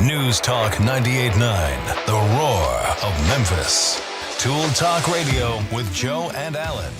News Talk 98.9, the roar of Memphis. Tool Talk Radio with Joe and Allan.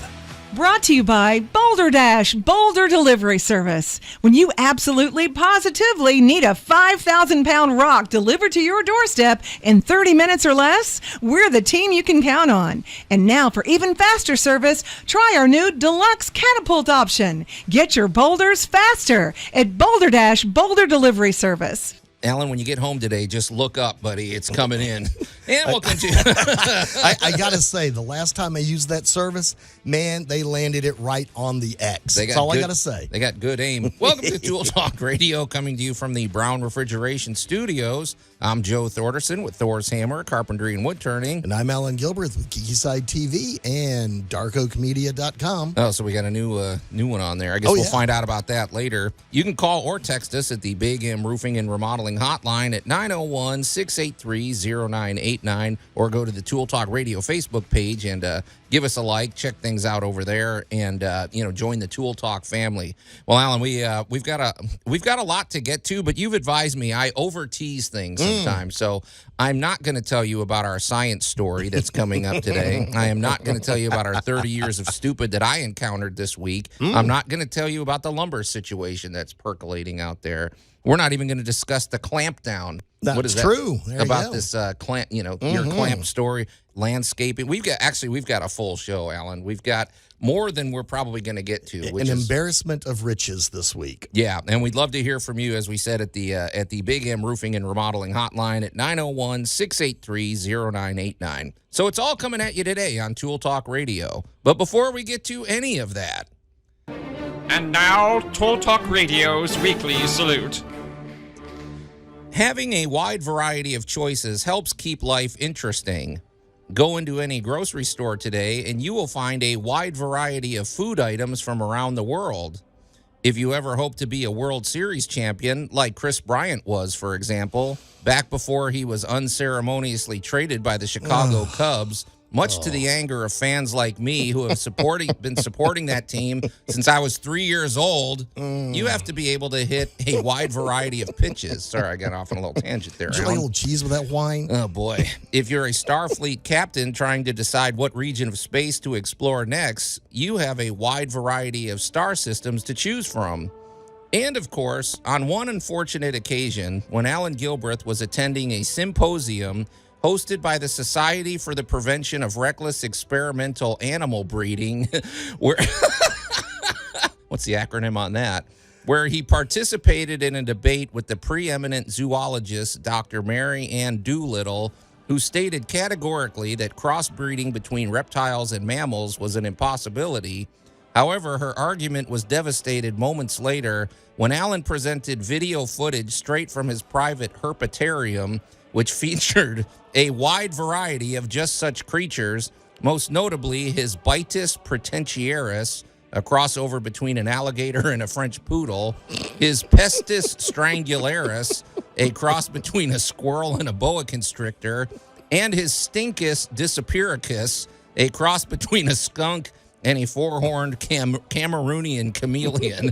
Brought to you by Boulder Dash, Boulder Delivery Service. When you absolutely, positively need a 5,000-pound rock delivered to your doorstep in 30 minutes or less, we're the team you can count on. And now for even faster service, try our new Deluxe Catapult option. Get your boulders faster at Boulder Dash, Boulder Delivery Service. Allan, when you get home today, just look up, buddy. It's coming in. And we'll continue. I got to say, the last time I used that service, man, they landed it right on the X. That's all I got to say. They got good aim. Welcome to Tool Talk Radio, coming to you from the Brown Refrigeration Studios. I'm Joe Thorderson with Thor's Hammer, Carpentry and Wood Turning. And I'm Allan Gilbert with Geekyside TV and darkoakmedia.com. Oh, so we got a new one on there. I guess we'll find out about that later. You can call or text us at the Big M Roofing and Remodeling hotline at 901-683-0989, or go to the Tool Talk Radio Facebook page and give us a like, check things out over there, and join the Tool Talk family. Well, Allan, we've got a lot to get to, but you've advised me I over tease things sometimes, so I'm not going to tell you about our science story that's coming up today. I am not going to tell you about our 30 years of stupid that I encountered this week. I'm not going to tell you about the lumber situation that's percolating out there. We're not even going to discuss the clamp down. That's what is true. That about this clamp? Your clamp story, landscaping. We've got a full show, Allan. We've got more than we're probably going to get to. Which is embarrassment of riches this week. Yeah, and we'd love to hear from you, as we said at the Big M Roofing and Remodeling hotline at 901-683-0989. So it's all coming at you today on Tool Talk Radio. But before we get to any of that, and now Tool Talk Radio's weekly salute. Having a wide variety of choices helps keep life interesting. Go into any grocery store today and you will find a wide variety of food items from around the world. If you ever hope to be a World Series champion, like Chris Bryant was, for example, back before he was unceremoniously traded by the Chicago Cubs, much to the anger of fans like me who have been supporting that team since I was 3 years old, you have to be able to hit a wide variety of pitches. Sorry, I got off on a little tangent there. Did you like a little cheese with that wine? Oh, boy. If you're a Starfleet captain trying to decide what region of space to explore next, you have a wide variety of star systems to choose from. And, of course, on one unfortunate occasion, when Allan Gilbert was attending a symposium hosted by the Society for the Prevention of Reckless Experimental Animal Breeding, where what's the acronym on that? Where he participated in a debate with the preeminent zoologist, Dr. Mary Ann Doolittle, who stated categorically that crossbreeding between reptiles and mammals was an impossibility. However, her argument was devastated moments later when Allan presented video footage straight from his private herpetarium, which featured a wide variety of just such creatures, most notably his Bitus pretentiaris, a crossover between an alligator and a French poodle, his Pestis strangularis, a cross between a squirrel and a boa constrictor, and his Stinkus disappearicus, a cross between a skunk and a four-horned Cameroonian chameleon.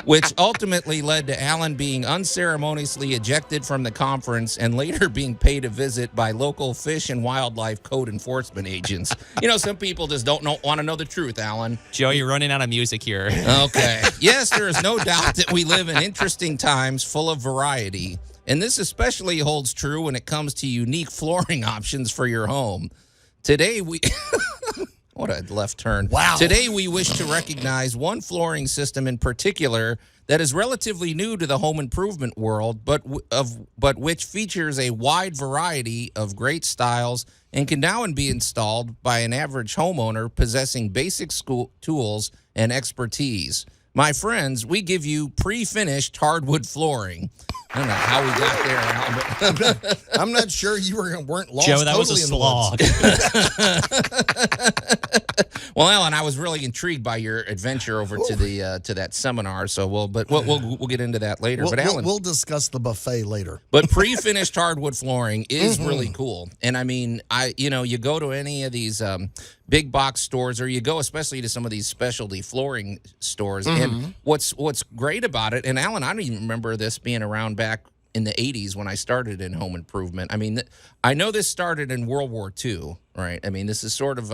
Which ultimately led to Allan being unceremoniously ejected from the conference and later being paid a visit by local fish and wildlife code enforcement agents. Some people just don't want to know the truth, Allan. Joe, you're running out of music here. Okay. Yes, there is no doubt that we live in interesting times full of variety. And this especially holds true when it comes to unique flooring options for your home. Today, What a left turn. Wow. Today, we wish to recognize one flooring system in particular that is relatively new to the home improvement world, but which features a wide variety of great styles and can now be installed by an average homeowner possessing basic tools and expertise. My friends, we give you prefinished hardwood flooring. I don't know how we got there, Al, but I'm not sure you weren't lost. Joe, that totally was a slog. Well, Alan, I was really intrigued by your adventure over to the to that seminar. So we'll get into that later. But Alan, we'll discuss the buffet later. But pre-finished hardwood flooring is really cool. And I mean, you go to any of these big box stores, or you go especially to some of these specialty flooring stores. And what's great about it, and Alan, I don't even remember this being around back in the 80s when I started in home improvement. I mean, I know this started in World War II, right? I mean, this is sort of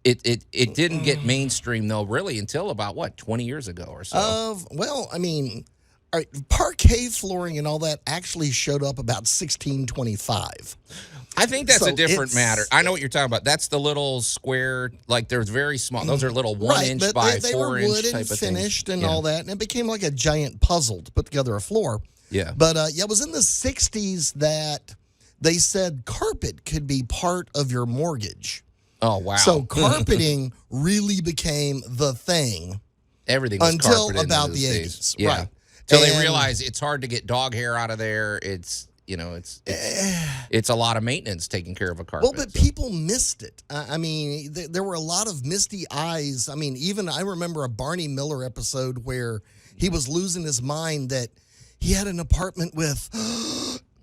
it didn't get mainstream though, really, until about 20 years ago or so. Well, I mean, parquet flooring and all that actually showed up about 1625. I think that's a different matter. I know what you're talking about. That's the little square, like there's very small. Those are little 1 inch by 4 inch type of things. They were wood and finished and all that, and it became like a giant puzzle to put together a floor. Yeah. But it was in the 60s that they said carpet could be part of your mortgage. Oh, wow. So carpeting really became the thing. Everything was until carpeted about in the those 80s. Days. Yeah. Right. Until they realized it's hard to get dog hair out of there. It's a lot of maintenance taking care of a carpet. Well, but people missed it. I mean, there were a lot of misty eyes. I mean, even I remember a Barney Miller episode where he was losing his mind that he had an apartment with,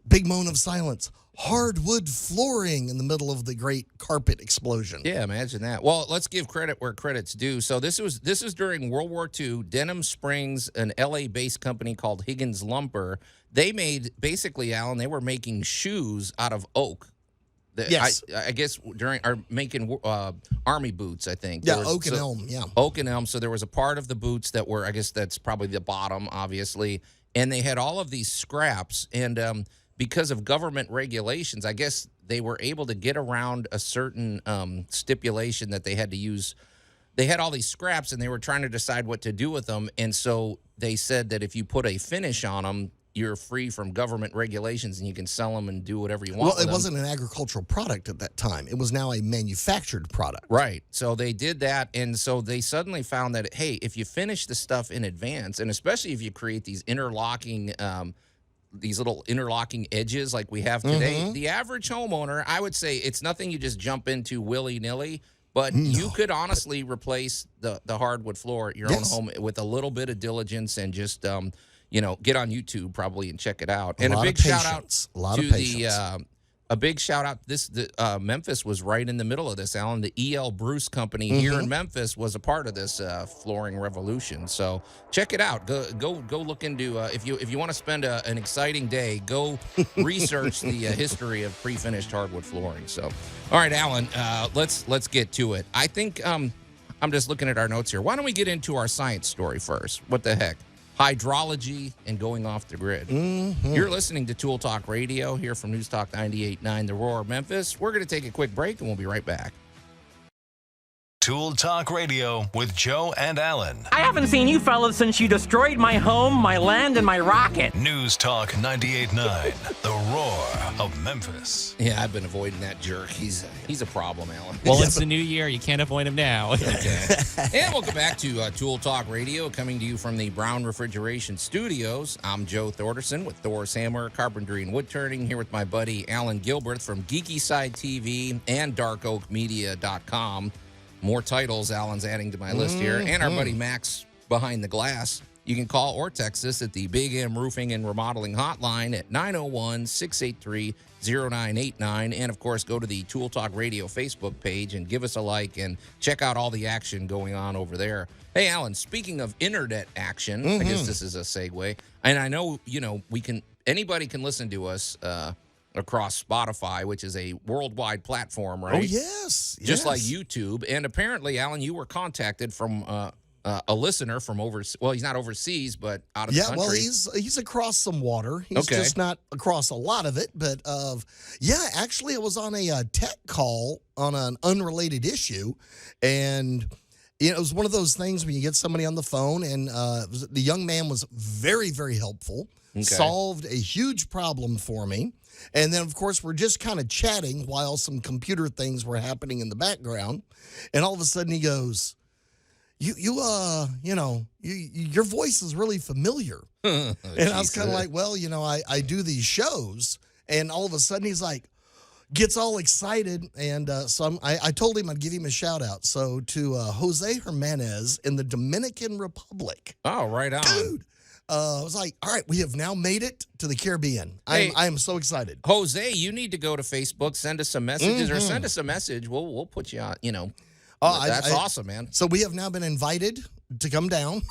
big moan of silence, hardwood flooring in the middle of the great carpet explosion. Yeah, imagine that. Well, let's give credit where credit's due. So this is during World War II. Denham Springs, an LA-based company called Higgins Lumber, they made, basically, Alan, they were making shoes out of oak. Yes. I guess making army boots, I think. Yeah, oak and elm, yeah. Oak and elm. So there was a part of the boots that were, I guess that's probably the bottom, obviously. And they had all of these scraps. And because of government regulations, I guess they were able to get around a certain stipulation that they had to use. They had all these scraps, and they were trying to decide what to do with them. And so they said that if you put a finish on them, you're free from government regulations, and you can sell them and do whatever you want. Well, it wasn't an agricultural product at that time. It was now a manufactured product. Right. So they did that, and so they suddenly found that, hey, if you finish the stuff in advance, and especially if you create these interlocking these little interlocking edges like we have today, the average homeowner, I would say it's nothing you just jump into willy-nilly, but you could honestly replace the hardwood floor at your own home with a little bit of diligence and just get on YouTube probably and check it out. And a big shout out to a big shout out. Memphis was right in the middle of this, Alan. The E.L. Bruce Company here in Memphis was a part of this flooring revolution. So check it out. Go look into if you want to spend an exciting day, go research the history of pre-finished hardwood flooring. So, all right, Alan, let's get to it. I think I'm just looking at our notes here. Why don't we get into our science story first? What the heck? Hydrology and going off the grid. You're listening to Tool Talk Radio here from News Talk 98.9 The Roar, Memphis. We're going to take a quick break, and we'll be right back. Tool Talk Radio with Joe and Allan. I haven't seen you fellas since you destroyed my home, my land, and my rocket. News Talk 98.9 The Roar of Memphis. Yeah, I've been avoiding that jerk. He's a problem, Allan. Well, it's the new year. You can't avoid him now. Okay. And welcome back to Tool Talk Radio, coming to you from the Brown Refrigeration Studios. I'm Joe Thorderson with Thor's Hammer, Carpentry, and Wood Turning, here with my buddy Allan Gilbert from Geeky Side TV and DarkOakMedia.com. More titles Allan's adding to my list here. And our buddy Max behind the glass. You can call or text us at the Big M Roofing and Remodeling Hotline at 901-683-0989. And, of course, go to the Tool Talk Radio Facebook page and give us a like and check out all the action going on over there. Hey, Allan, speaking of internet action, I guess this is a segue. And I know, anybody can listen to us across Spotify, which is a worldwide platform, right? Oh, yes. Just like YouTube. And apparently, Allan, you were contacted from a listener from overseas. Well, he's not overseas, but out of the country. Yeah, well, he's across some water. He's just not across a lot of it. But, actually, I was on a tech call on an unrelated issue. And it was one of those things when you get somebody on the phone, and the young man was very, very helpful, solved a huge problem for me. And then, of course, we're just kind of chatting while some computer things were happening in the background. And all of a sudden he goes, your voice is really familiar. And I was kind of like, well, I do these shows. And all of a sudden he's like, gets all excited, and so I told him I'd give him a shout out. So to Jose Jimenez in the Dominican Republic. Oh, right on. Dude, I was like, all right, we have now made it to the Caribbean. Hey, I am so excited. Jose, you need to go to Facebook, send us some messages, or send us a message. We'll put you on, that's awesome, man. So we have now been invited to come down.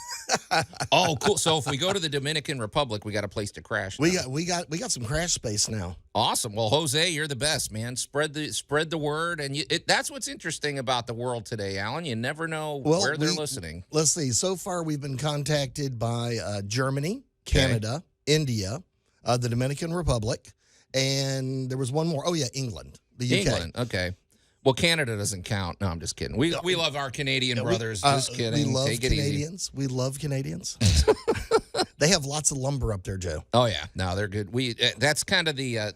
Oh, cool. So if we go to the Dominican Republic, we got a place to crash. We got some crash space now. Awesome. Well, Jose, you're the best, man. Spread the word, and that's what's interesting about the world today, Alan. You never know where they're listening. Let's see. So far, we've been contacted by Germany, Canada, India, the Dominican Republic, and there was one more. Oh yeah, England, the UK. England. Okay. Well, Canada doesn't count. No, I'm just kidding. We love our Canadian brothers. Just kidding. We love Take Canadians. It easy. We love Canadians. They have lots of lumber up there, Joe. Oh yeah, no, they're good. That's kind of the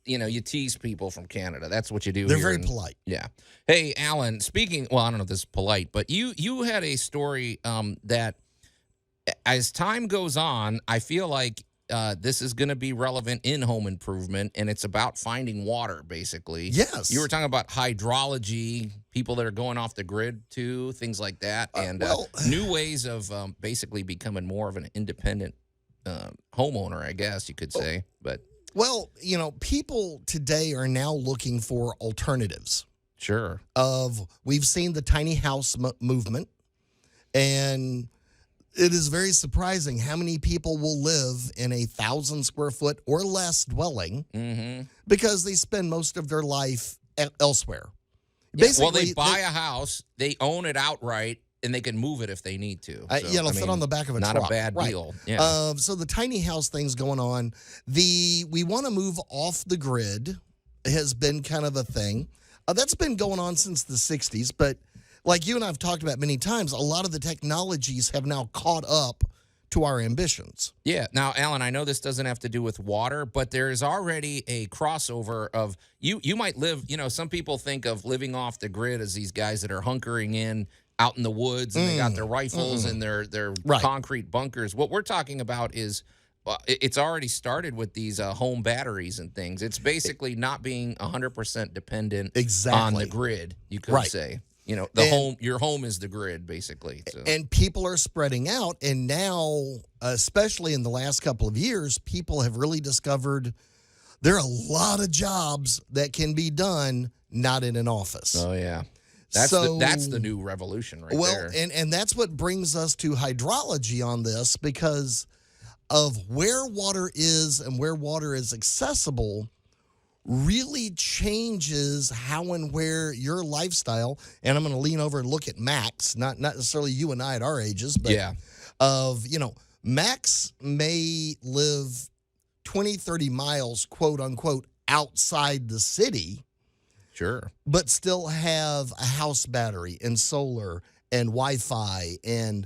you tease people from Canada. That's what you do. They're very polite. Yeah. Hey, Alan. Well, I don't know if this is polite, but you had a story that as time goes on, I feel like this is going to be relevant in home improvement, and it's about finding water, basically. Yes. You were talking about hydrology, people that are going off the grid too, things like that, and new ways of basically becoming more of an independent homeowner, I guess you could say. But well, people today are now looking for alternatives. Sure. We've seen the tiny house movement, and it is very surprising how many people will live in a 1,000 square foot or less dwelling because they spend most of their life elsewhere. Yeah, basically, they buy a house, they own it outright, and they can move it if they need to. So, it'll fit on the back of a truck. Not a bad deal. Yeah. So the tiny house thing's going on. We want to move off the grid has been kind of a thing. That's been going on since the 60s, but like you and I have talked about many times, a lot of the technologies have now caught up to our ambitions. Yeah. Now, Alan, I know this doesn't have to do with water, but there is already a crossover of you might live, some people think of living off the grid as these guys that are hunkering in out in the woods and they got their rifles and their concrete bunkers. What we're talking about is it's already started with these home batteries and things. It's basically not being 100% dependent on the grid, you could say. Your home is the grid, basically. So. And people are spreading out. And now, especially in the last couple of years, people have really discovered there are a lot of jobs that can be done not in an office. Oh, yeah. That's the new revolution right there. Well, and that's what brings us to hydrology on this, because of where water is and where water is accessible really changes how and where your lifestyle, and I'm going to lean over and look at Max, not necessarily you and I at our ages, but Max may live 20, 30 miles, quote unquote, outside the city. Sure. But still have a house battery and solar and Wi-Fi and,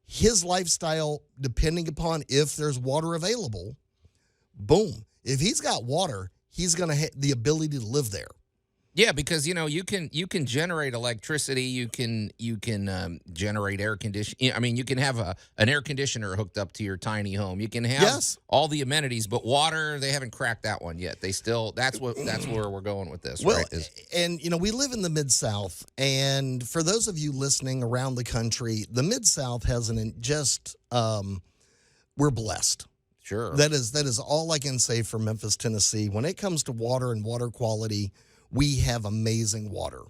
his lifestyle, depending upon if there's water available, boom. If he's got water, he's going to have the ability to live there. Yeah, because you can generate electricity, you can generate air conditioning. I mean, you can have an air conditioner hooked up to your tiny home. You can have all the amenities, but water, they haven't cracked that one yet. They still that's where we're going with this. Well, right? And we live in the Mid-South, and for those of you listening around the country, the Mid-South has we're blessed. Sure. That is all I can say for Memphis, Tennessee. When it comes to water and water quality, we have amazing water.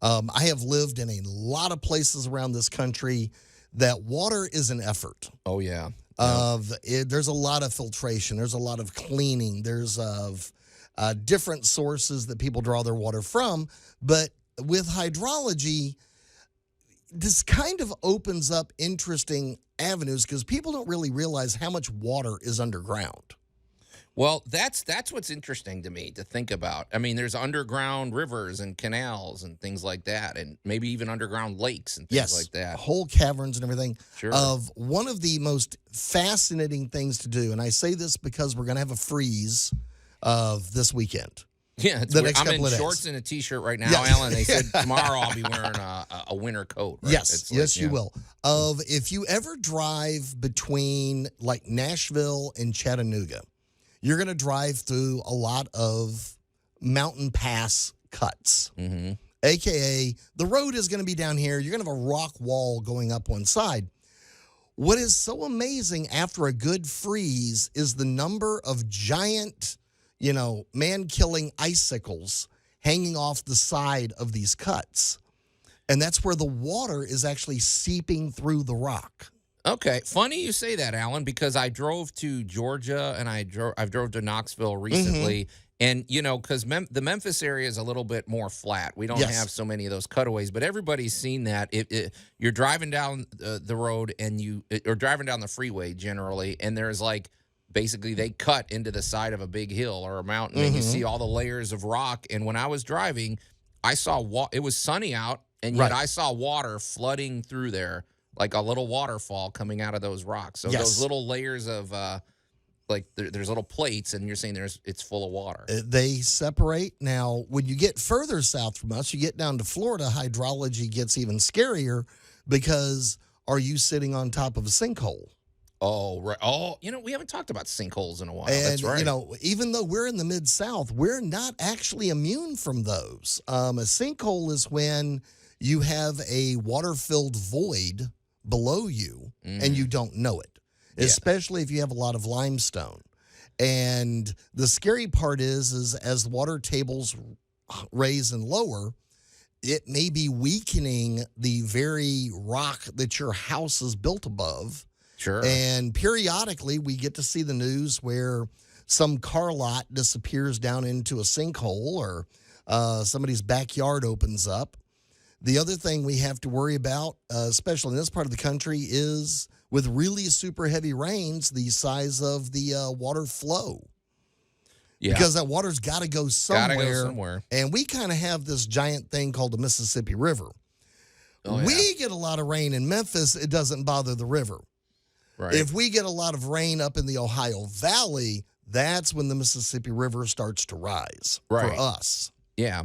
I have lived in a lot of places around this country that water is an effort. Oh, yeah. There's a lot of filtration. There's a lot of cleaning. There's different sources that people draw their water from. But with hydrology, this kind of opens up interesting avenues because people don't really realize how much water is underground. Well, that's what's interesting to me to think about. I mean, there's underground rivers and canals and things like that, and maybe even underground lakes and things like that. Whole caverns and everything. Sure. One of the most fascinating things to do, and I say this because we're going to have a freeze this weekend. Yeah, I'm in shorts and a T-shirt right now, Alan. They said tomorrow I'll be wearing a winter coat. Right? Yes, you will. If you ever drive between like Nashville and Chattanooga, you're going to drive through a lot of mountain pass cuts. AKA, the road is going to be down here. You're going to have a rock wall going up one side. What is so amazing after a good freeze is the number of giant, man-killing icicles hanging off the side of these cuts. And that's where the water is actually seeping through the rock. Okay, funny you say that, Allan, because I drove to Georgia and I've drove to Knoxville recently, and because the Memphis area is a little bit more flat. We don't have so many of those cutaways, but everybody's seen that. You're driving down the road or driving down the freeway generally, and there's basically they cut into the side of a big hill or a mountain, and you see all the layers of rock. And when I was driving, I saw it was sunny out. And yet I saw water flooding through there, like a little waterfall coming out of those rocks. So those little layers of, there's little plates, and you're saying it's full of water. They separate. Now, when you get further south from us, you get down to Florida, hydrology gets even scarier because are you sitting on top of a sinkhole? Oh, right. Oh, we haven't talked about sinkholes in a while. And, that's right. Even though we're in the Mid-South, we're not actually immune from those. A sinkhole is when you have a water-filled void below you and you don't know it, especially if you have a lot of limestone. And the scary part is as the water tables raise and lower, it may be weakening the very rock that your house is built above. Sure. And periodically we get to see the news where some car lot disappears down into a sinkhole or somebody's backyard opens up. The other thing we have to worry about, especially in this part of the country, is with really super heavy rains, the size of the water flow. Yeah. Because that water's got to go somewhere. And we kind of have this giant thing called the Mississippi River. We get a lot of rain in Memphis, it doesn't bother the river. Right. If we get a lot of rain up in the Ohio Valley, that's when the Mississippi River starts to rise for us. Yeah,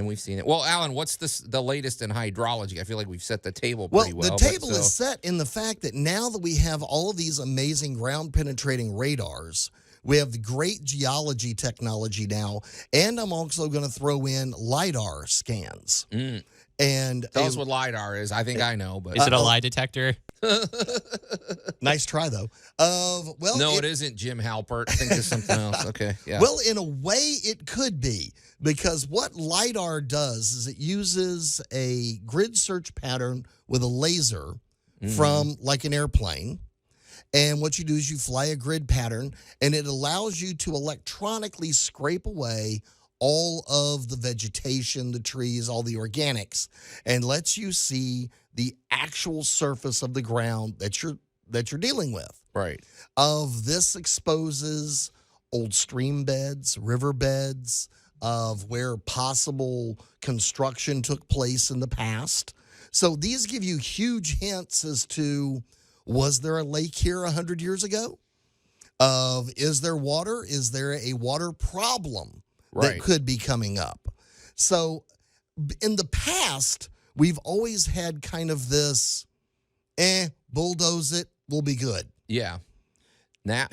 we've seen it. Well, Allan, what's the latest in hydrology? I feel like we've set the table pretty well. The table is set in the fact that now that we have all of these amazing ground-penetrating radars, we have the great geology technology now, and I'm also going to throw in LiDAR scans. And tell us what LiDAR is. I think I know, but is it a lie detector? Nice try, though. No, it isn't Jim Halpert. I think it's something else. Okay, yeah. Well, in a way, it could be, because what LiDAR does is it uses a grid search pattern with a laser from like an airplane. And what you do is you fly a grid pattern, and it allows you to electronically scrape away all of the vegetation, the trees, all the organics, and lets you see the actual surface of the ground that you're dealing with. Right. This exposes old stream beds, river beds, of where possible construction took place in the past. So these give you huge hints as to, was there a lake here 100 years ago? Is there water? Is there a water problem that could be coming up? So in the past, we've always had kind of this, bulldoze it, we'll be good. Yeah. Now,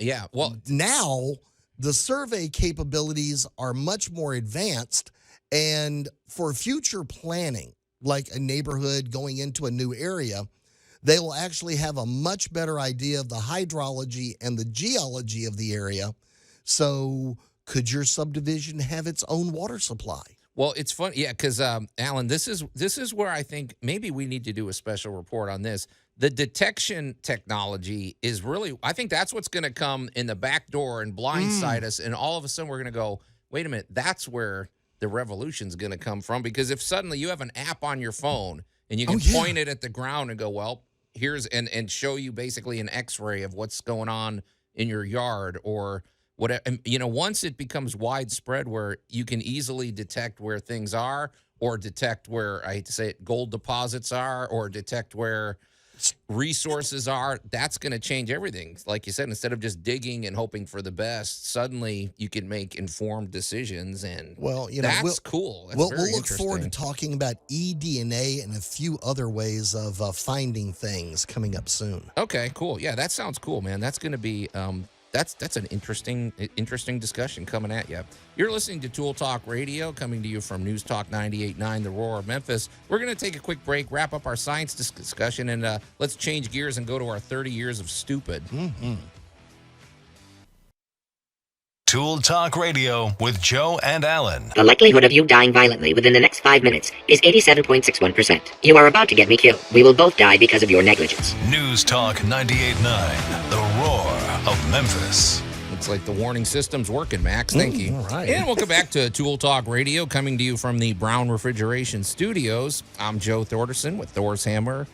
now the survey capabilities are much more advanced, and for future planning, like a neighborhood going into a new area, they will actually have a much better idea of the hydrology and the geology of the area. So could your subdivision have its own water supply? Well, it's fun. Yeah, because, Allan, this is where I think maybe we need to do a special report on this. The detection technology is really, I think that's what's going to come in the back door and blindside us. And all of a sudden we're going to go, wait a minute, that's where the revolution's going to come from. Because if suddenly you have an app on your phone and you can point it at the ground and go, well, here's, and show you basically an x-ray of what's going on in your yard or whatever. Once it becomes widespread where you can easily detect where things are, or detect where, I hate to say it, gold deposits are, or detect where resources are, that's going to change everything. Like you said, instead of just digging and hoping for the best, suddenly you can make informed decisions. And that's cool. That's we'll look forward to talking about eDNA and a few other ways of finding things coming up soon. Okay, cool. Yeah, that sounds cool, man. That's going to be that's an interesting discussion coming at you. You're listening to Tool Talk Radio, coming to you from News Talk 98.9, The Roar of Memphis. We're going to take a quick break, wrap up our science discussion, and let's change gears and go to our 30 years of stupid. Mm-hmm. Tool Talk Radio with Joe and Allan. The likelihood of you dying violently within the next 5 minutes is 87.61%. You are about to get me killed. We will both die because of your negligence. News Talk 98.9, The Roar of Memphis. Looks like the warning system's working, Max. Thank you. All right. And welcome back to Tool Talk Radio, coming to you from the Brown Refrigeration Studios. I'm Joe Thorderson with Thor's Hammer,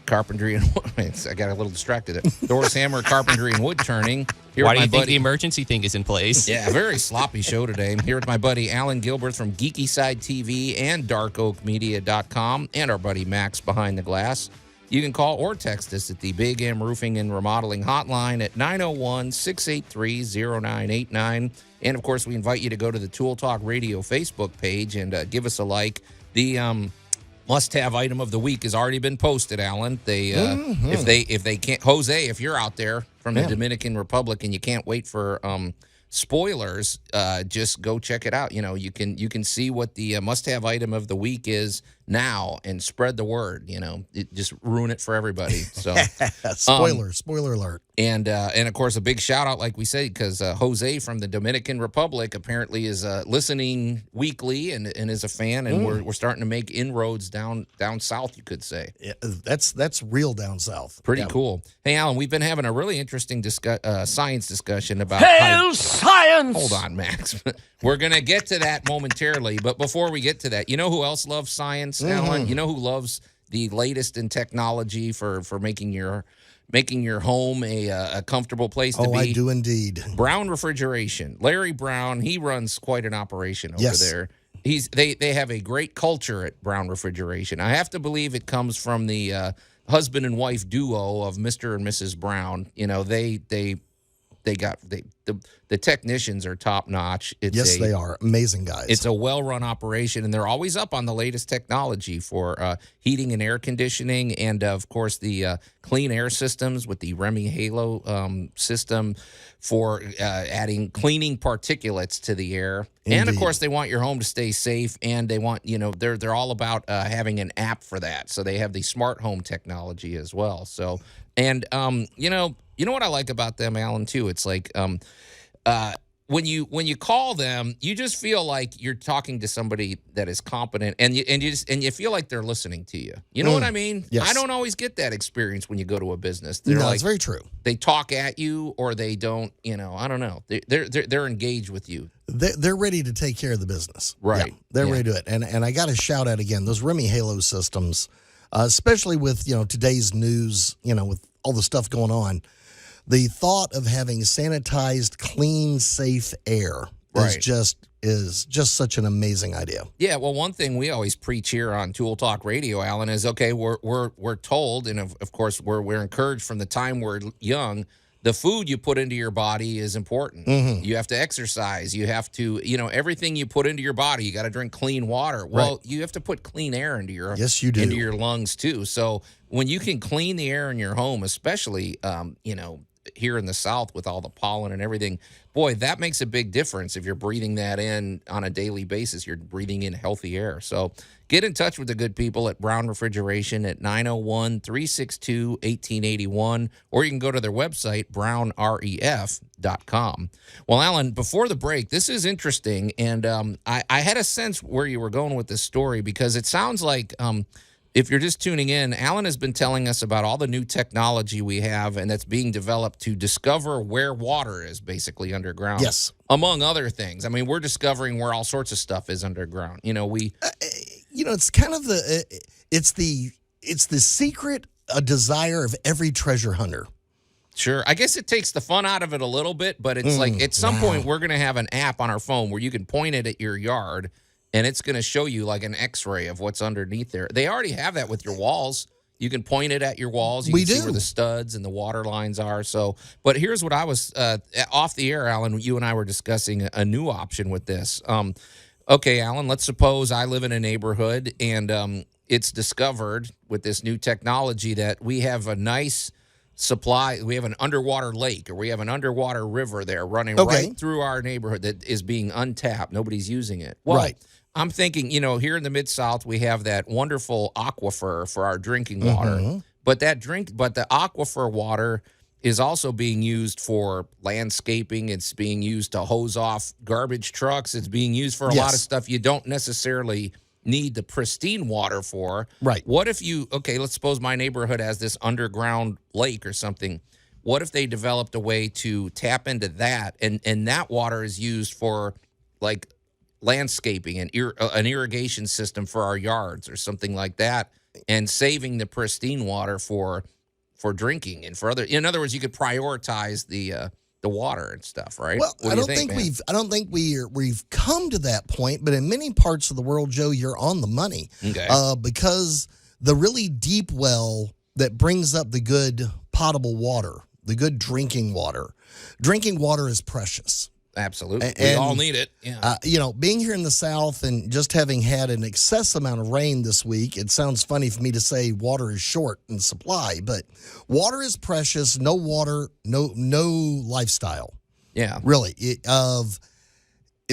Carpentry, and I got a little distracted. Thor's Hammer, Carpentry, and Wood Turning. Here Why with do my you think buddy- the emergency thing is in place? Yeah, very sloppy show today. I'm here with my buddy Allan Gilbert from Geeky Side TV and darkoakmedia.com, and our buddy Max behind the glass. You can call or text us at the Big M Roofing and Remodeling Hotline at 901-683-0989. And, of course, we invite you to go to the Tool Talk Radio Facebook page and give us a like. The must-have item of the week has already been posted, Allan. They if they can't, Jose, if you're out there from the Dominican Republic and you can't wait for spoilers, just go check it out. You know, you can see what the must-have item of the week is now and spread the word. You know, just ruin it for everybody. So spoiler alert. And of course, a big shout out, like we say, because Jose from the Dominican Republic apparently is listening weekly and is a fan, and we're starting to make inroads down south, you could say. Yeah, that's real down south. Pretty cool. Hey, Allan, we've been having a really interesting science discussion about Science! Hold on, Max. We're gonna get to that momentarily, but before we get to that, you know who else loves science, Allan? You know who loves the latest in technology for making your home a comfortable place to be? I do indeed. Brown Refrigeration. Larry Brown, he runs quite an operation over there. They have a great culture at Brown Refrigeration. I have to believe it comes from the husband and wife duo of Mr. and Mrs. Brown. You know, the technicians are top notch. They are amazing guys. It's a well-run operation, and they're always up on the latest technology for heating and air conditioning, and of course the clean air systems with the Remy Halo system for adding cleaning particulates to the air. Indeed. And of course, they want your home to stay safe, and they want they're all about having an app for that. So they have the smart home technology as well. So and you know what I like about them, Allan, too? It's like when you call them, you just feel like you're talking to somebody that is competent, and you feel like they're listening to you. You know what I mean? Yes. I don't always get that experience when you go to a business. It's very true. They talk at you, or they don't. I don't know. They're engaged with you. They're ready to take care of the business. Right. Yeah, they're ready to do it. And I got to shout out again those Remy Halo systems, especially with today's news. With all the stuff going on. The thought of having sanitized, clean, safe air is just such an amazing idea. Yeah, well, one thing we always preach here on Tool Talk Radio, Allan, is okay. We're told, and of course we're encouraged from the time we're young. The food you put into your body is important. Mm-hmm. You have to exercise. You have to, everything you put into your body. You got to drink clean water. Well, you have to put clean air into your into your lungs too. So when you can clean the air in your home, especially here in the South with all the pollen and everything, boy, that makes a big difference. If you're breathing that in on a daily basis, you're breathing in healthy air. So get in touch with the good people at Brown Refrigeration at 901-362-1881, or you can go to their website, brownref.com. Well, Allan, before the break, this is interesting, and I had a sense where you were going with this story, because it sounds like if you're just tuning in, Allan has been telling us about all the new technology we have and that's being developed to discover where water is basically underground. Yes. Among other things. I mean, we're discovering where all sorts of stuff is underground. It's kind of it's the secret desire of every treasure hunter. Sure. I guess it takes the fun out of it a little bit, but it's like at some point we're going to have an app on our phone where you can point it at your yard, and it's going to show you like an X-ray of what's underneath there. They already have that with your walls. You can point it at your walls. You can see where the studs and the water lines are. So, but here's what I was off the air, Allan. You and I were discussing a new option with this. Okay, Allan, let's suppose I live in a neighborhood and it's discovered with this new technology that we have a nice supply. We have an underwater lake or we have an underwater river there running Okay. right through our neighborhood that is being untapped. Nobody's using it. Well, Right. I'm thinking, here in the Mid-South, we have that wonderful aquifer for our drinking water. But the aquifer water is also being used for landscaping. It's being used to hose off garbage trucks. It's being used for a lot of stuff you don't necessarily need the pristine water for. Right. What if let's suppose my neighborhood has this underground lake or something. What if they developed a way to tap into that and that water is used for like landscaping and an irrigation system for our yards or something like that, and saving the pristine water for drinking and for other. In other words, you could prioritize the water and stuff, right? Well, What do you think, man? I don't think we've come to that point, but in many parts of the world, Joe, you're on the money. Okay. Because the really deep well that brings up the good potable water, the good drinking water is precious. Absolutely. We all need it. Yeah. Being here in the South and just having had an excess amount of rain this week, it sounds funny for me to say water is short in supply, but water is precious. No water, no lifestyle. Yeah. Really.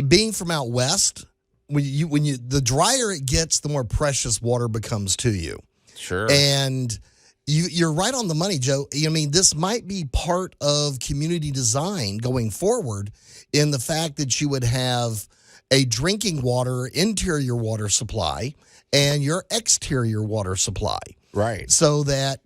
Being from out west, the drier it gets, the more precious water becomes to you. Sure. And you're right on the money, Joe. I mean, this might be part of community design going forward in the fact that you would have a drinking water, interior water supply, and your exterior water supply. Right. So that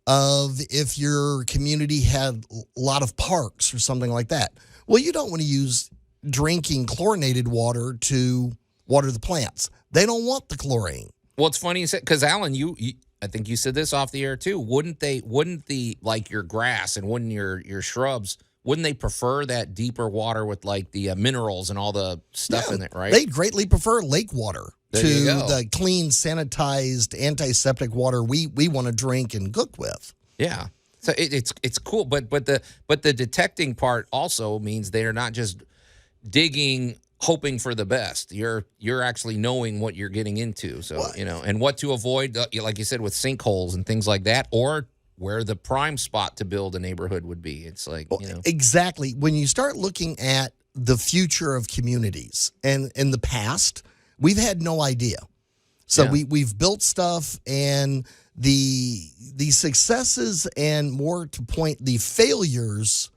if your community had a lot of parks or something like that, well, you don't want to use drinking chlorinated water to water the plants. They don't want the chlorine. Well, it's funny you said, because Allan, I think you said this off the air too. Wouldn't the like your grass and wouldn't your shrubs, wouldn't they prefer that deeper water with like the minerals and all the stuff in it, right? They greatly prefer lake water There to you go. the clean, sanitized, antiseptic water we want to drink and cook with. Yeah. So it's cool, but the detecting part also means they are not just digging hoping for the best. You're actually knowing what you're getting into. So, and what to avoid, like you said, with sinkholes and things like that, or where the prime spot to build a neighborhood would be. It's like, Exactly. When you start looking at the future of communities, and in the past, we've had no idea. So we've built stuff, and the successes and, more to point, the failures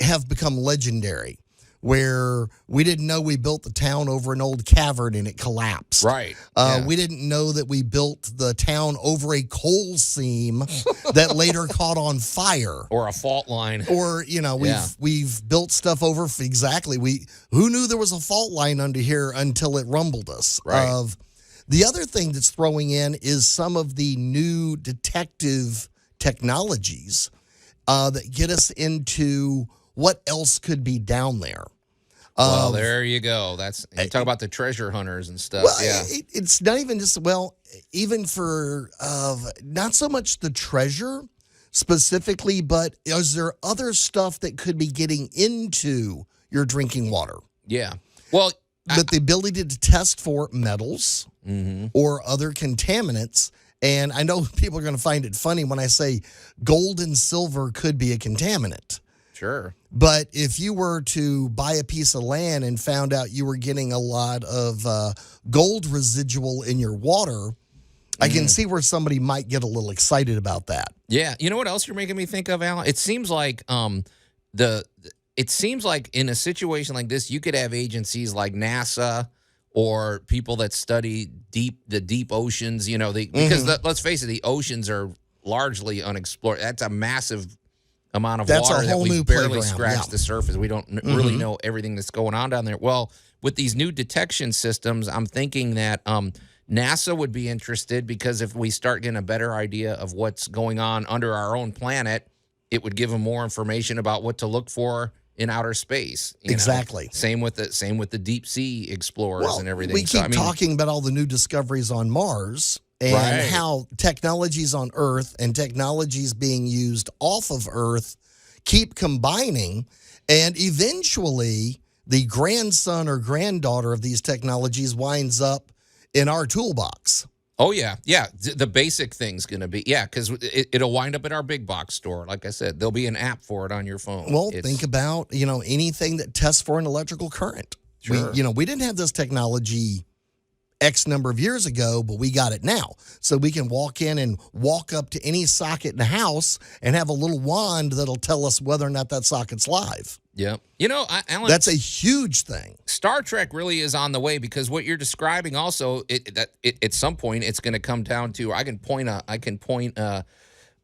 have become legendary, where we didn't know we built the town over an old cavern and it collapsed. Right. We didn't know that we built the town over a coal seam that later caught on fire. Or a fault line. Or, we've built stuff over who knew there was a fault line under here until it rumbled us. Right. The other thing that's throwing in is some of the new detective technologies that get us into what else could be down there. Well, there you go. You talk about the treasure hunters and stuff. Well, yeah. It's not even just, even for not so much the treasure specifically, but is there other stuff that could be getting into your drinking water? Yeah. Well, But the ability to test for metals or other contaminants. And I know people are going to find it funny when I say gold and silver could be a contaminant. Sure. But if you were to buy a piece of land and found out you were getting a lot of gold residual in your water, I can see where somebody might get a little excited about that. Yeah. You know what else you're making me think of, Allan? It seems like in a situation like this, you could have agencies like NASA or people that study the deep oceans, because let's face it, the oceans are largely unexplored. That's a massive amount of water that we barely scratched the surface. We don't really know everything that's going on down there. Well, with these new detection systems, I'm thinking that NASA would be interested, because if we start getting a better idea of what's going on under our own planet, it would give them more information about what to look for in outer space. Exactly. Same with the deep sea explorers and everything. We keep talking about all the new discoveries on Mars. And how technologies on Earth and technologies being used off of Earth keep combining, and eventually the grandson or granddaughter of these technologies winds up in our toolbox. Oh, yeah. Yeah. The basic thing's going to be, because it'll wind up at our big box store. Like I said, there'll be an app for it on your phone. Well, think about, anything that tests for an electrical current. Sure. We didn't have this technology X number of years ago, but we got it now. So we can walk in and walk up to any socket in the house and have a little wand that'll tell us whether or not that socket's live. Yeah. Alan, That's a huge thing. Star Trek really is on the way because what you're describing also, at some point, it's going to come down to I can point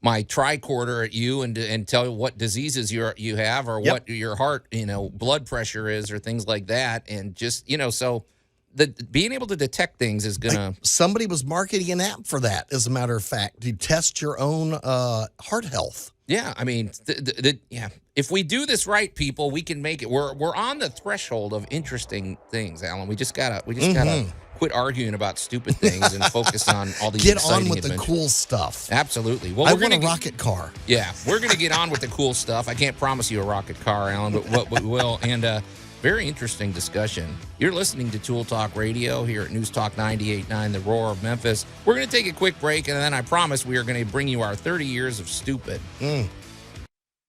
my tricorder at you and tell you what diseases you have or what your heart, blood pressure is or things like that. And just, so being able to detect things is going to. Somebody was marketing an app for that, as a matter of fact, to test your own heart health. Yeah, I mean, if we do this right, people, we can make it. We're on the threshold of interesting things, Alan. We just gotta quit arguing about stupid things and focus on all these. Get exciting on with adventures. the cool stuff. Absolutely. Well, I want a rocket car. Yeah, we're gonna get on with the cool stuff. I can't promise you a rocket car, Alan, but what we will. And very interesting discussion. You're listening to Tool Talk Radio here at News Talk 98.9, The Roar of Memphis. We're going to take a quick break, and then I promise we are going to bring you our 30 years of stupid.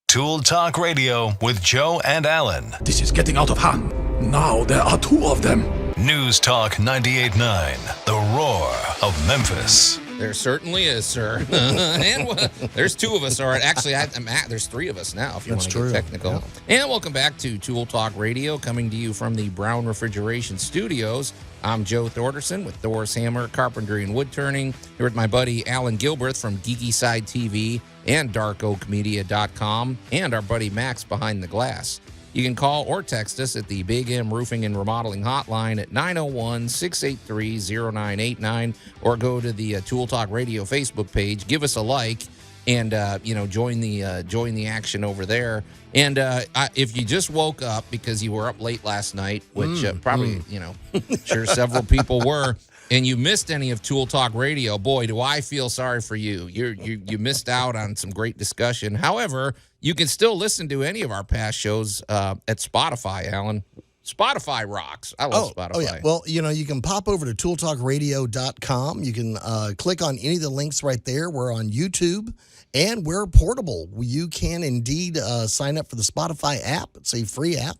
Tool Talk Radio with Joe and Allan. This is getting out of hand. Now there are two of them. News Talk 98.9, The Roar of Memphis. There certainly is, sir. And there's two of us. All right. Actually, there's three of us now, if you want to get technical. Yeah. And welcome back to Tool Talk Radio, coming to you from the Brown Refrigeration Studios. I'm Joe Thorderson with Thor's Hammer, Carpentry, and Wood Turning. Here with my buddy Allan Gilbert from Geeky Side TV and DarkOakMedia.com, and our buddy Max behind the glass. You can call or text us at the Big M Roofing and Remodeling Hotline at 901-683-0989, or go to the Tool Talk Radio Facebook page. Give us a like, and join the action over there. And if you just woke up because you were up late last night, which probably sure several people were, and you missed any of Tool Talk Radio, boy, do I feel sorry for you. You missed out on some great discussion. However, you can still listen to any of our past shows at Spotify, Alan. Spotify rocks. I love Spotify. Oh, yeah. Well, you can pop over to tooltalkradio.com. You can click on any of the links right there. We're on YouTube, and we're portable. You can indeed sign up for the Spotify app. It's a free app,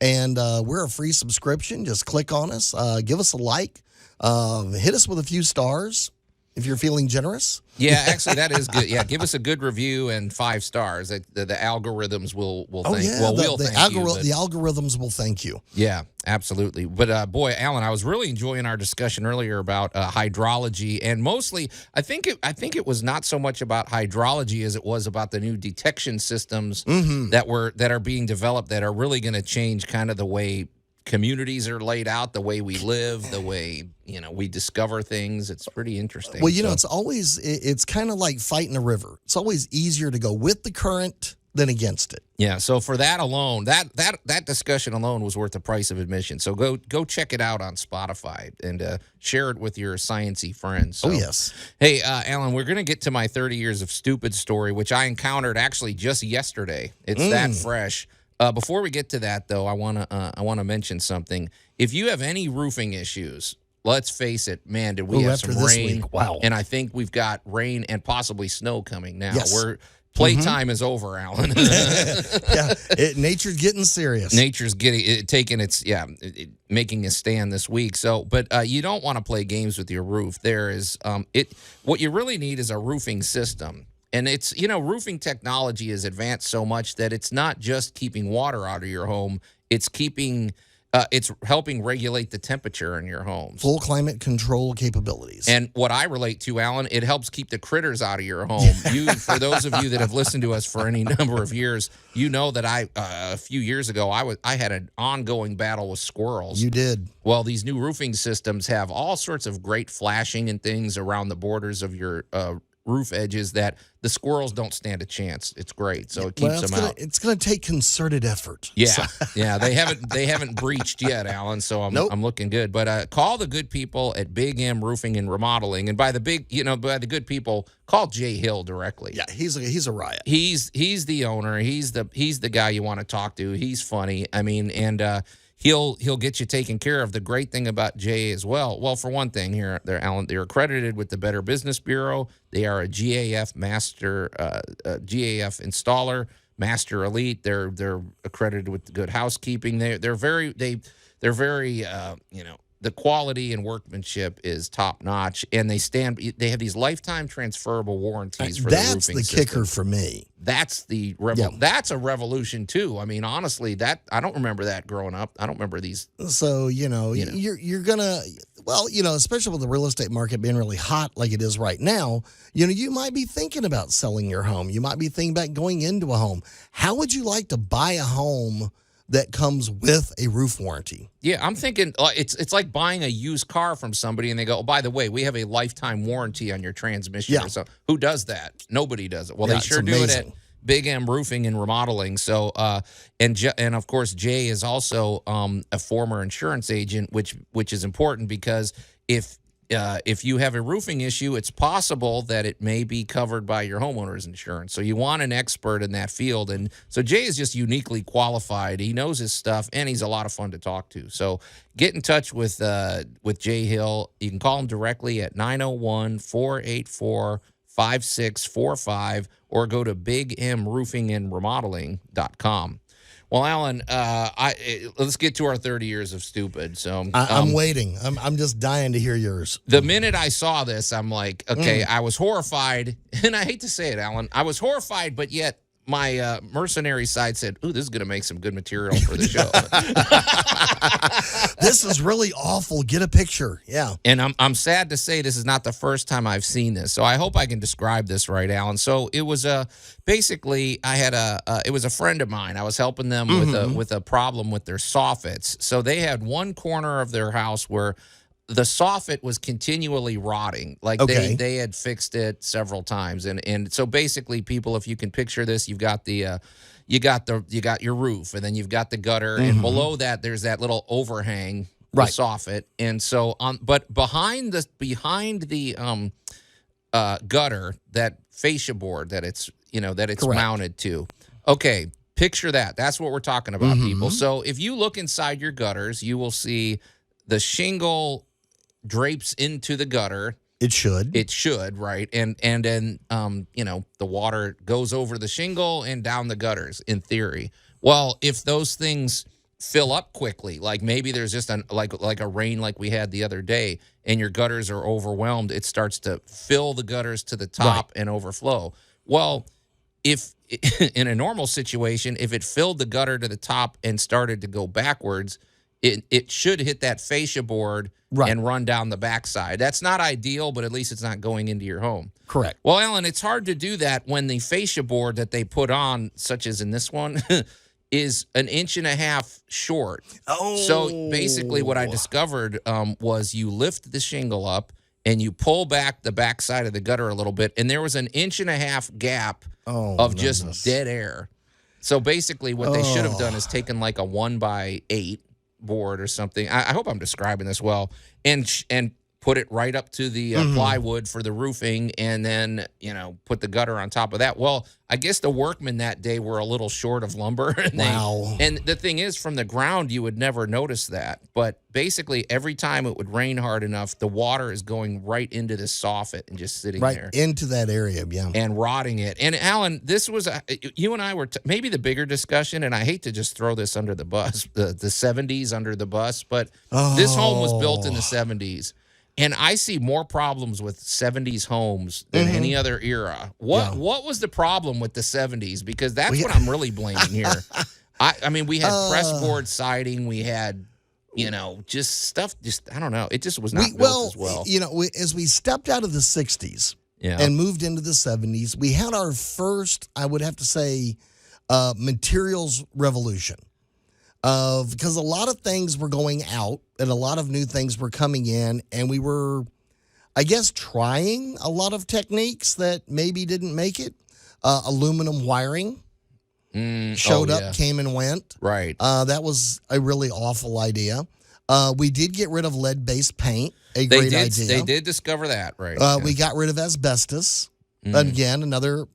and we're a free subscription. Just click on us. Give us a like. Hit us with a few stars if you're feeling generous. Yeah, actually, that is good. Yeah, give us a good review and 5 stars. The algorithms will thank. Yeah, well, we'll thank you. The algorithms will thank you. Yeah, absolutely. But boy, Allan, I was really enjoying our discussion earlier about hydrology, and mostly, I think it was not so much about hydrology as it was about the new detection systems that are being developed that are really going to change kind of the way communities are laid out, the way we live, the way we discover things. It's pretty interesting. Well, it's kind of like fighting a river. It's always easier to go with the current than against it. Yeah. So for that alone, that discussion alone was worth the price of admission. So go check it out on Spotify and share it with your sciencey friends. So, oh yes. Hey, Allan, we're gonna get to my 30 years of stupid story, which I encountered actually just yesterday. It's that fresh. Before we get to that, though, I wanna mention something. If you have any roofing issues, let's face it, man, did we have some rain? Wow. And I think we've got rain and possibly snow coming now. Yes. Playtime is over, Allan. Yeah, nature's getting serious. Nature's making a stand this week. So, but you don't want to play games with your roof. There is what you really need is a roofing system. And it's, roofing technology has advanced so much that it's not just keeping water out of your home. It's it's helping regulate the temperature in your homes. Full climate control capabilities. And what I relate to, Allan, it helps keep the critters out of your home. For those of you that have listened to us for any number of years, you know that a few years ago, I had an ongoing battle with squirrels. You did. Well, these new roofing systems have all sorts of great flashing and things around the borders of your roof edges that the squirrels don't stand a chance. It's great, so it keeps them out. It's going to take concerted effort. Yeah, yeah. They haven't breached yet, Allan. So I'm looking good. But call the good people at Big M Roofing and Remodeling, and by the good people, call Jay Hill directly. Yeah, he's a riot. He's the owner. He's the guy you want to talk to. He's funny. I mean, and he'll get you taken care of. The great thing about Jay as well, for one thing, Allan, they're accredited with the Better Business Bureau. They are a GAF master, GAF installer, master elite. They're accredited with the Good Housekeeping. They're very the quality and workmanship is top notch, and they have these lifetime transferable warranties for the roofing system. That's the kicker for me. That's that's a revolution too. I mean, honestly, I don't remember that growing up. I don't remember these. So you're gonna, especially with the real estate market being really hot like it is right now, you might be thinking about selling your home. You might be thinking about going into a home. How would you like to buy a home that comes with a roof warranty? Yeah, I'm thinking it's like buying a used car from somebody and they go, oh, by the way, we have a lifetime warranty on your transmission. Yeah. Or so. Who does that? Nobody does it. Well, Yeah, they sure it's do it amazing. at Big M Roofing and Remodeling. So, and of course, Jay is also a former insurance agent, which is important because if you have a roofing issue, it's possible that it may be covered by your homeowner's insurance. So you want an expert in that field. And so Jay is just uniquely qualified. He knows his stuff, and he's a lot of fun to talk to. So get in touch with Jay Hill. You can call him directly at 901-484-5645 or go to bigmroofingandremodeling.com. Well, Allan, let's get to our 30 years of stupid. So I'm waiting. I'm just dying to hear yours. The minute I saw this, I'm like, okay, I was horrified. And I hate to say it, Allan. I was horrified, but yet my mercenary side said, ooh, this is going to make some good material for the show. This is really awful. Get a picture. Yeah. And I'm sad to say this is not the first time I've seen this. So I hope I can describe this right, Allan. So it was basically I had it was a friend of mine. I was helping them with a problem with their soffits. So they had one corner of their house where the soffit was continually rotting. Like they had fixed it several times. And so basically, people, if you can picture this, you've got the you got your roof, and then you've got the gutter, and below that there's that little overhang, the soffit. And so but behind the gutter, that fascia board that it's mounted to. Okay, picture that. That's what we're talking about, people. So if you look inside your gutters, you will see the shingle drapes into the gutter. It should, right? And then the water goes over the shingle and down the gutters in theory. Well, if those things fill up quickly, like maybe there's just like a rain like we had the other day, and your gutters are overwhelmed, it starts to fill the gutters to the top and overflow. Well, if in a normal situation, if it filled the gutter to the top and started to go backwards, it should hit that fascia board and run down the backside. That's not ideal, but at least it's not going into your home. Correct. Well, Allan, it's hard to do that when the fascia board that they put on, such as in this one, is 1.5 inches short. Oh. So basically what I discovered was you lift the shingle up and you pull back the backside of the gutter a little bit, and there was 1.5 inch gap of just dead air. So basically what they should have done is taken like a 1x8 board or something. I hope I'm describing this well, and put it right up to the plywood for the roofing, and then put the gutter on top of that. Well, I guess the workmen that day were a little short of lumber. And the thing is, from the ground you would never notice that, but basically every time it would rain hard enough, the water is going right into the soffit and just sitting there into that area, and rotting it. And Allan, this was you and I were maybe the bigger discussion, and I hate to just throw this under the bus, the 70s under the bus, but this home was built in the 70s. And I see more problems with 70s homes than any other era. What was the problem with the 70s? Because that's what I'm really blaming here. I mean, we had pressboard siding. We had, just stuff. I don't know. It just was not built as well. As we stepped out of the 60s and moved into the 70s, we had our first, I would have to say, materials revolution. Because a lot of things were going out and a lot of new things were coming in, and we were, I guess, trying a lot of techniques that maybe didn't make it. Aluminum wiring showed up, came and went. Right. That was a really awful idea. We did get rid of lead-based paint, great idea. They did discover that, right. We got rid of asbestos. Again, another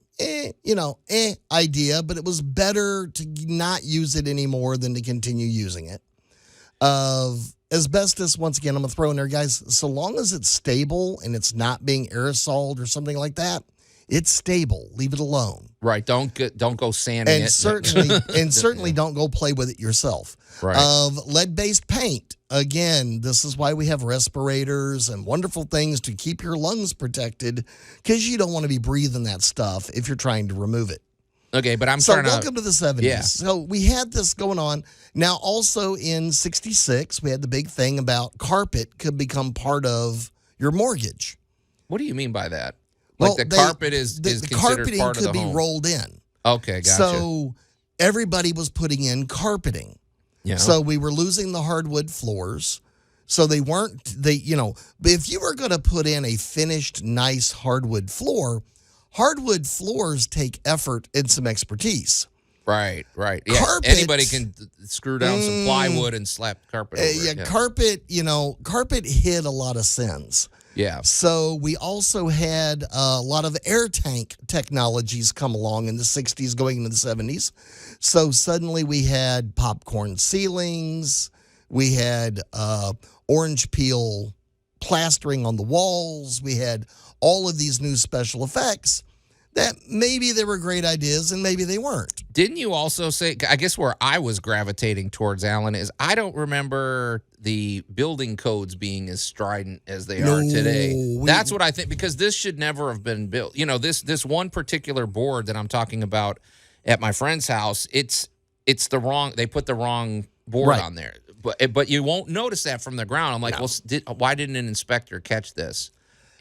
idea, but it was better to not use it anymore than to continue using it. of asbestos. Once again, I'm going to throw in there, guys, so long as it's stable and it's not being aerosoled or something like that, it's stable. Leave it alone. Right. Don't go sanding And it. certainly don't go play with it yourself. Right. Of lead-based paint, again, this is why we have respirators and wonderful things to keep your lungs protected, because you don't want to be breathing that stuff if you're trying to remove it. Okay, but welcome to the 70s. Yeah. So we had this going on. Now, also in 66, we had the big thing about carpet could become part of your mortgage. What do you mean by that? Like the carpet is considered carpeting part of the could be home. rolled in. Okay, gotcha. So everybody was putting in carpeting. Yeah. So we were losing the hardwood floors. So if you were going to put in a finished, nice hardwood floors take effort and some expertise. Right. Yeah. Carpet, anybody can screw down some plywood and slap carpet over it. Yeah. Carpet hid a lot of sins. Yeah. So we also had a lot of air tank technologies come along in the 60s going into the 70s. So suddenly we had popcorn ceilings. We had orange peel plastering on the walls. We had all of these new special effects that maybe they were great ideas and maybe they weren't. Didn't you also say, I guess where I was gravitating towards, Allan, is I don't remember the building codes being as strident as they are today. That's what I think, because this should never have been built. You know, this one particular board that I'm talking about at my friend's house, it's the wrong, they put the wrong board on there. But you won't notice that from the ground. I'm like, why didn't an inspector catch this?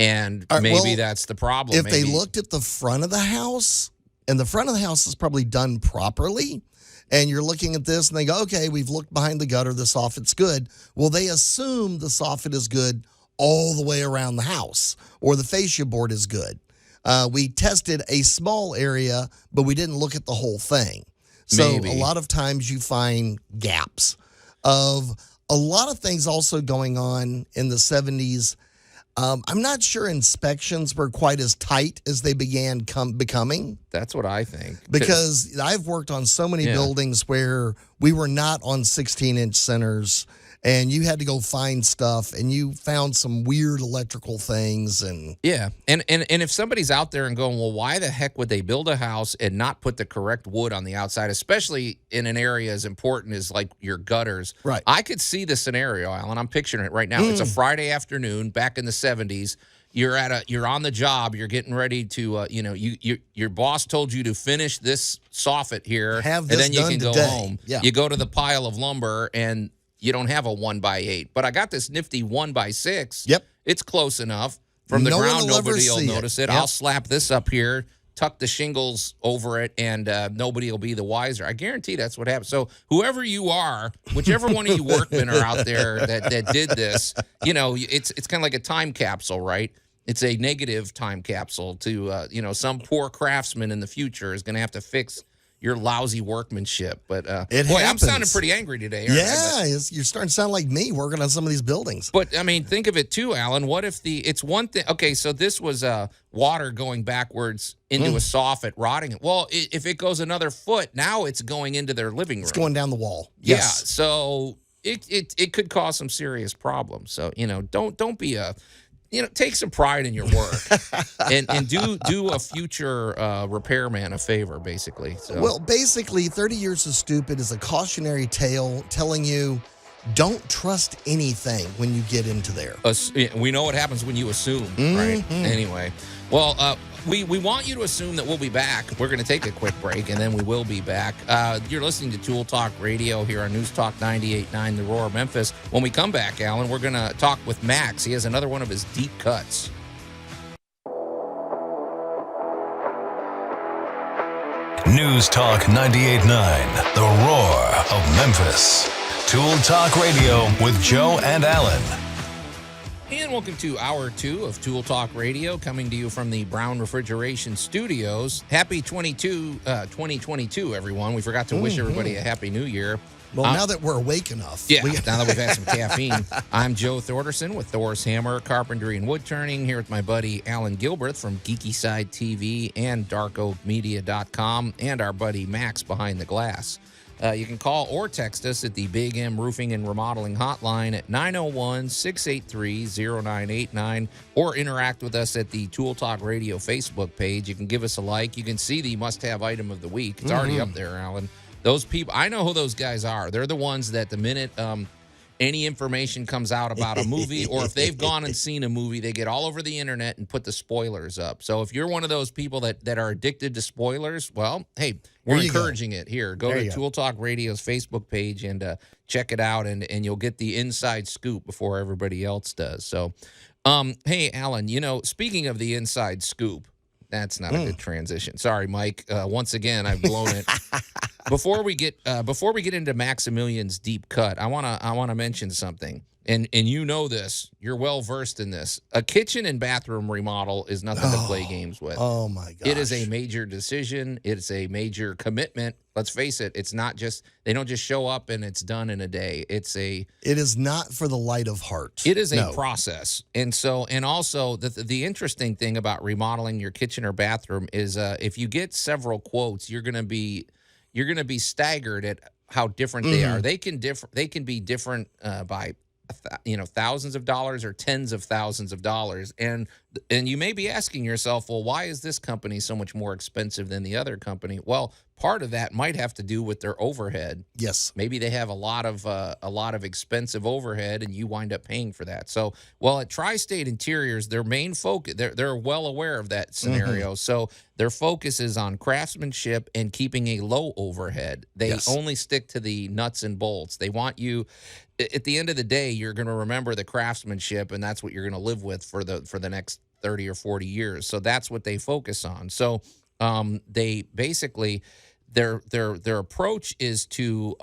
And maybe that's the problem. If they looked at the front of the house, and the front of the house is probably done properly, and you're looking at this and they go, okay, we've looked behind the gutter, the soffit's good. Well, they assume the soffit is good all the way around the house, or the fascia board is good. We tested a small area, but we didn't look at the whole thing. So a lot of times you find gaps of a lot of things also going on in the 70s. I'm not sure inspections were quite as tight as they began becoming. That's what I think. Because I've worked on so many buildings where we were not on 16-inch centers, and you had to go find stuff, and you found some weird electrical things. And if somebody's out there and going, well, why the heck would they build a house and not put the correct wood on the outside, especially in an area as important as like your gutters? Right. I could see the scenario, Allan. I'm picturing it right now. It's a Friday afternoon back in the 70s. You're on the job. You're getting ready to, your boss told you to finish this soffit here, and then you can go home. Yeah. You go to the pile of lumber and you don't have a 1x8, but I got this nifty 1x6. Yep. It's close enough. From the ground, nobody will notice it. I'll slap this up here, tuck the shingles over it, and nobody will be the wiser. I guarantee that's what happens. So whoever you are, whichever one of you workmen are out there that did this, it's kind of like a time capsule, right? It's a negative time capsule to, some poor craftsman in the future is going to have to fix your lousy workmanship. But I'm sounding pretty angry today. You're starting to sound like me working on some of these buildings. But I mean, think of it too, Allan. What if it's one thing? Okay, so this was water going backwards into a soffit, rotting it. Well, if it goes another foot, now it's going into their living room. It's going down the wall. Yes. Yeah, so it could cause some serious problems. So don't be a take some pride in your work and do a future repairman a favor, basically. So. Well, basically, 30 Years of Stupid is a cautionary tale telling you don't trust anything when you get into there. We know what happens when you assume, right? Anyway, well, we want you to assume that we'll be back. We're going to take a quick break, and then we will be back. You're listening to Tool Talk Radio here on News Talk 98.9 The Roar, Memphis. When we come back, Allan, we're going to talk with Max. He has another one of his deep cuts. News Talk 98.9 The Roar of Memphis. Tool Talk Radio with Joe and Allan. And welcome to Hour 2 of Tool Talk Radio, coming to you from the Brown Refrigeration Studios. Happy 2022, everyone. We forgot to wish everybody a Happy New Year. Well, now that we're awake enough. Yeah, now that we've had some caffeine. I'm Joe Thorderson with Thor's Hammer, Carpentry, and Wood Turning, here with my buddy Allan Gilbert from Geeky Side TV and DarkOakMedia.com, and our buddy Max behind the glass. You can call or text us at the Big M Roofing and Remodeling Hotline at 901-683-0989, or interact with us at the Tool Talk Radio Facebook page. You can give us a like. You can see the must-have item of the week. It's already up there, Alan. Those people, I know who those guys are. They're the ones that the minute any information comes out about a movie, or if they've gone and seen a movie, they get all over the internet and put the spoilers up. So if you're one of those people that are addicted to spoilers, well, hey, we're encouraging it here. Go to Tool Talk Radio's Facebook page and check it out, and you'll get the inside scoop before everybody else does. So, hey, Alan, speaking of the inside scoop, that's not a good transition. Sorry, Mike. Once again, I've blown it. Before we get into Maximilian's deep cut, I wanna mention something. And you know this. You're well versed in this. A kitchen and bathroom remodel is nothing to play games with. Oh my gosh. It is a major decision. It's a major commitment. Let's face it. It's not just they don't just show up and it's done in a day. It is not for the light of heart. It is a process. And also the interesting thing about remodeling your kitchen or bathroom is if you get several quotes, you're gonna be staggered at how different they are. They can be different by thousands of dollars or tens of thousands of dollars, and you may be asking yourself, well, why is this company so much more expensive than the other company? Well, part of that might have to do with their overhead. Yes, maybe they have a lot of expensive overhead, and you wind up paying for that. So, well, at Tri-State Interiors, their main focus, they're well aware of that scenario. So their focus is on craftsmanship and keeping a low overhead. They only stick to the nuts and bolts. They want you. At the end of the day, you're going to remember the craftsmanship, and that's what you're going to live with for the next 30 or 40 years. So that's what they focus on. So they basically their approach is to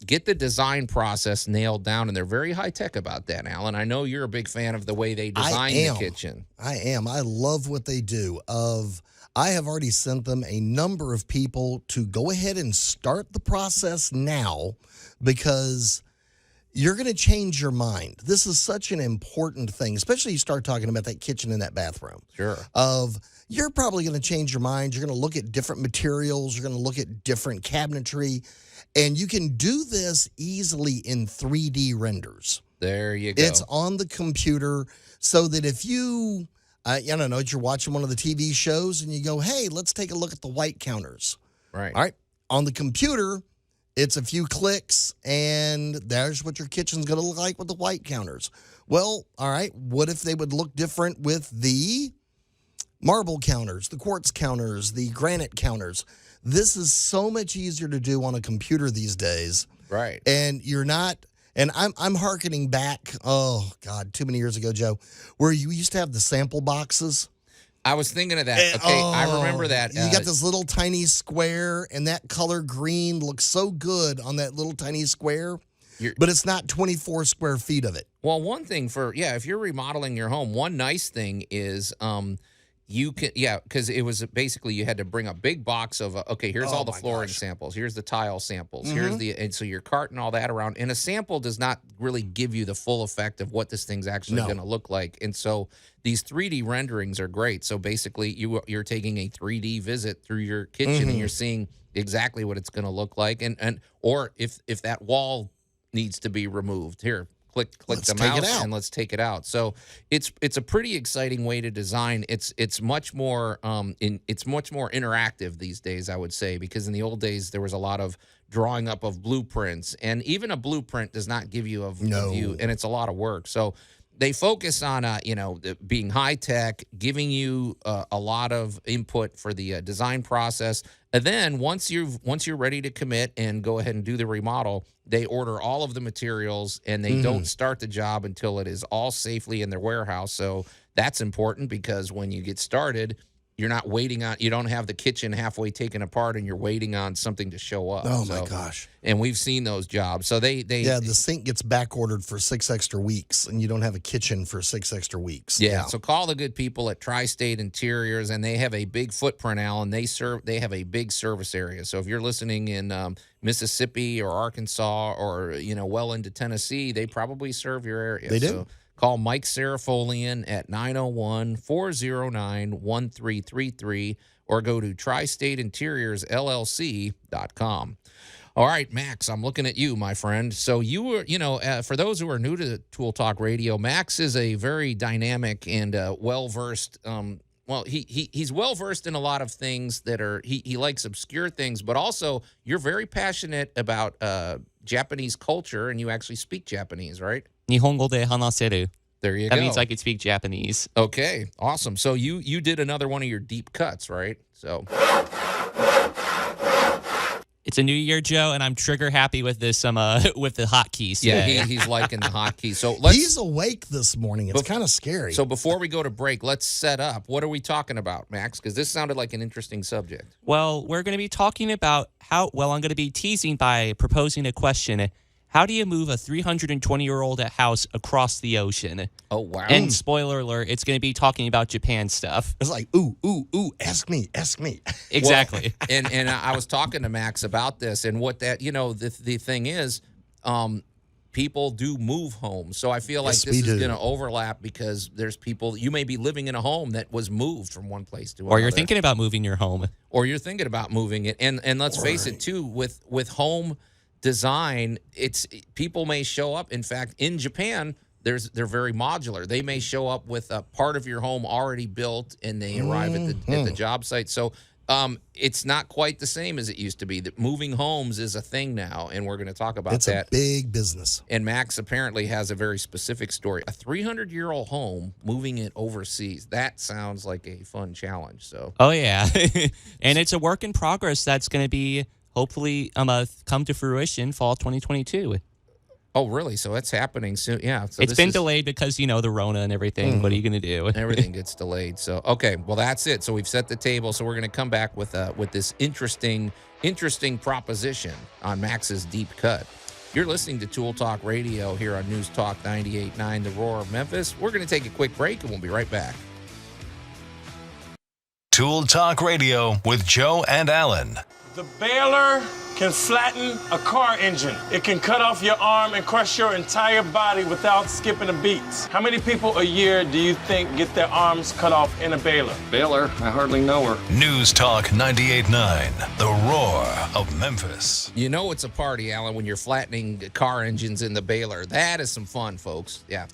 get the design process nailed down, and they're very high tech about that. Alan, I know you're a big fan of the way they design the kitchen. I am. I love what they do. I have already sent them a number of people to go ahead and start the process now, because you're going to change your mind. This is such an important thing, especially you start talking about that kitchen and that bathroom. Sure. You're probably going to change your mind. You're going to look at different materials. You're going to look at different cabinetry. And you can do this easily in 3D renders. There you go. It's on the computer, so that if you, I don't know, you're watching one of the TV shows and you go, hey, let's take a look at the white counters. Right. All right. On the computer, it's a few clicks, and there's what your kitchen's going to look like with the white counters. Well, all right, what if they would look different with the marble counters, the quartz counters, the granite counters? This is so much easier to do on a computer these days. Right. And you're not, and I'm hearkening back, oh, God, too many years ago, Joe, where you used to have the sample boxes. I was thinking of that. Okay, I remember that. You got this little tiny square, and that color green looks so good on that little tiny square, but it's not 24 square feet of it. Well, one thing if you're remodeling your home, one nice thing is you can, because it was basically you had to bring a big box of, here's all the flooring samples, here's the tile samples, and so you're carting all that around. And a sample does not really give you the full effect of what this thing's actually going to look like. And so these 3D renderings are great. So basically you're taking a 3D visit through your kitchen and you're seeing exactly what it's going to look like. Or if that wall needs to be removed, here, click the mouse and let's take it out. So it's a pretty exciting way to design. It's much more interactive these days, I would say, because in the old days there was a lot of drawing up of blueprints, and even a blueprint does not give you a view, and it's a lot of work. So they focus on being high tech, giving you a lot of input for the design process. And then once you're ready to commit and go ahead and do the remodel, they order all of the materials, and they don't start the job until it is all safely in their warehouse. So that's important, because when you get started, you're not waiting on, you don't have the kitchen halfway taken apart and you're waiting on something to show up. Oh, my gosh. And we've seen those jobs. So the sink gets back ordered for 6 extra weeks, and you don't have a kitchen for 6 extra weeks. Yeah. So call the good people at Tri-State Interiors, and they have a big footprint, Alan. They have a big service area. So if you're listening in Mississippi or Arkansas or, well into Tennessee, they probably serve your area. They do. So call Mike Serafolian at 901-409-1333 or go to tristateinteriorsllc.com. All right, Max, I'm looking at you, my friend. So you were, for those who are new to Tool Talk Radio, Max is a very dynamic and well-versed, he's well-versed in a lot of things that are, he likes obscure things, but also you're very passionate about Japanese culture, and you actually speak Japanese, right? Nihongo de hanaseru. There you That go. means I could speak Japanese. Okay, awesome. So you did another one of your deep cuts, right? So It's a new year, Joe, and I'm trigger happy with this. With the hotkeys. yeah, today. he's liking the hotkeys. So He's awake this morning. It's kind of scary. So before we go to break, let's set up. What are we talking about, Max? Because this sounded like an interesting subject. Well, we're going to be talking about I'm going to be teasing by proposing a question. How do you move a 320-year-old house across the ocean? Oh, wow. And spoiler alert, it's going to be talking about Japan stuff. It's like, ooh, ask me. Exactly. Well, and I was talking to Max about this, and what that, the thing is, people do move homes. So I feel like Yes, this is we do. going to overlap because there's people, you may be living in a home that was moved from one place to another. Or you're thinking about moving your home. Or you're thinking about moving it. And let's face it, too, with home design, people may show up. In fact, in Japan, they're very modular. They may show up with a part of your home already built, and they arrive at the job site. So it's not quite the same as it used to be. That moving homes is a thing now, and we're going to talk about that. It's a big business. And Max apparently has a very specific story. A 300-year-old home, moving it overseas. That sounds like a fun challenge. So. Oh, yeah. And it's a work in progress that's going to be hopefully come to fruition fall 2022. Oh, really? So it's happening soon. Yeah. So it's been delayed because, the Rona and everything. What are you going to do? Everything gets delayed. So, okay. Well, that's it. So we've set the table. So we're going to come back with this interesting proposition on Max's Deep Cut. You're listening to Tool Talk Radio here on News Talk 98.9, The Roar of Memphis. We're going to take a quick break, and we'll be right back. Tool Talk Radio with Joe and Allan. The baler can flatten a car engine. It can cut off your arm and crush your entire body without skipping a beat. How many people a year do you think get their arms cut off in a baler? Baylor, I hardly know her. News Talk 98.9, The Roar of Memphis. You know it's a party, Allan, when you're flattening car engines in the baler. That is some fun, folks. Yeah.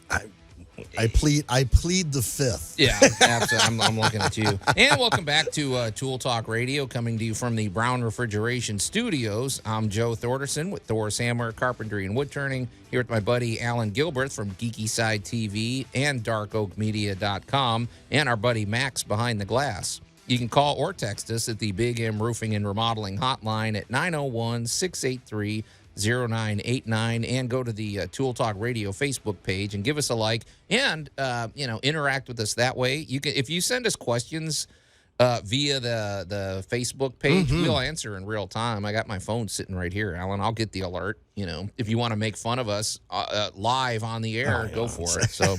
I plead the fifth. Yeah, absolutely. I'm looking at you. And welcome back to Tool Talk Radio, coming to you from the Brown Refrigeration Studios. I'm Joe Thorderson with Thor's Hammer, Carpentry, and Wood Turning, here with my buddy Allan Gilbert from Geeky Side TV and darkoakmedia.com, and our buddy Max behind the glass. You can call or text us at the Big M Roofing and Remodeling Hotline at 901-683-0989, and go to the Tool Talk Radio Facebook page and give us a like, and interact with us that way. You can, if you send us questions via the Facebook page, we'll answer in real time. I got my phone sitting right here, Allan. I'll get the alert. If you want to make fun of us live on the air, go for it. So,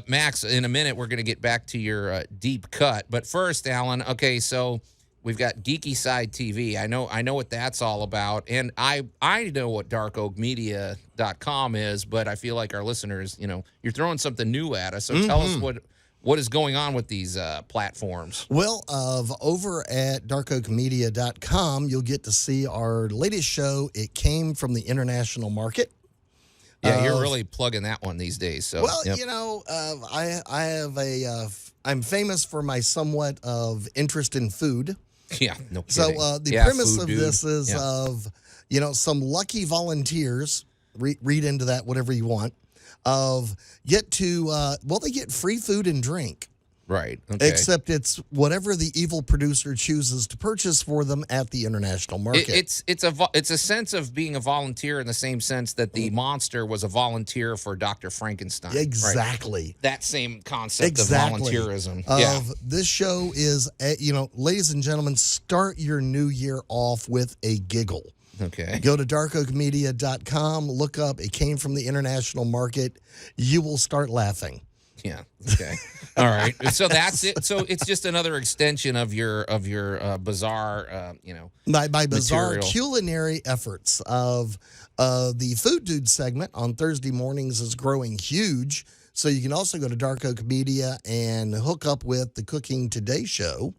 Max, in a minute we're going to get back to your deep cut, but first, Allan. Okay, so we've got Geeky Side TV. I know what that's all about, and I know what darkoakmedia.com is, but I feel like our listeners, you're throwing something new at us. So tell us what is going on with these platforms. Well, over at darkoakmedia.com, you'll get to see our latest show. It came from the international market. Yeah, you're really plugging that one these days. So, well, yep. I have I'm famous for my somewhat of interest in food. Yeah, no kidding. So the premise of this is of some lucky volunteers. Read into that whatever you want. They get free food and drink. Right. Okay. Except it's whatever the evil producer chooses to purchase for them at the international market. It's a sense of being a volunteer in the same sense that the monster was a volunteer for Dr. Frankenstein. Exactly. Right? That same concept of volunteerism. This show is, ladies and gentlemen, start your new year off with a giggle. Okay. Go to darkoakmedia.com, look up It Came from the International Market. You will start laughing. Yeah. Okay. All right. So that's it. So it's just another extension of your bizarre, my bizarre material. culinary efforts of the Food Dude segment on Thursday mornings is growing huge. So you can also go to Dark Oak Media and hook up with the Cooking Today show.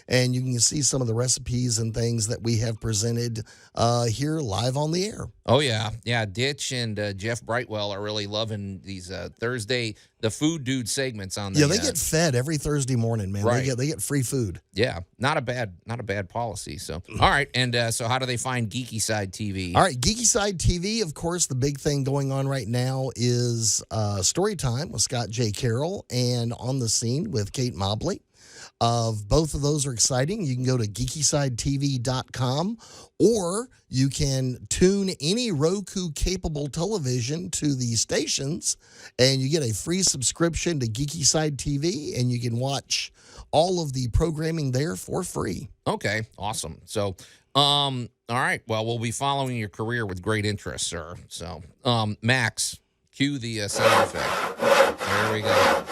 and you can see some of the recipes and things that we have presented here live on the air. Oh, yeah. Yeah, Ditch and Jeff Brightwell are really loving these Thursday, the Food Dude segments on the Yeah, they get fed every Thursday morning, man. Right. They get free food. Yeah, not a bad policy. So, all right. And so how do they find Geeky Side TV? All right, Geeky Side TV, of course, the big thing going on right now is Story Time with Scott J. Carroll and On the Scene with Kate Mobley. Both of those are exciting. You can go to geekysidetv.com, or you can tune any Roku-capable television to the stations, and you get a free subscription to Geeky Side TV, and you can watch all of the programming there for free. Okay, awesome. So, all right. Well, we'll be following your career with great interest, sir. So, Max, cue the sound effect. There we go.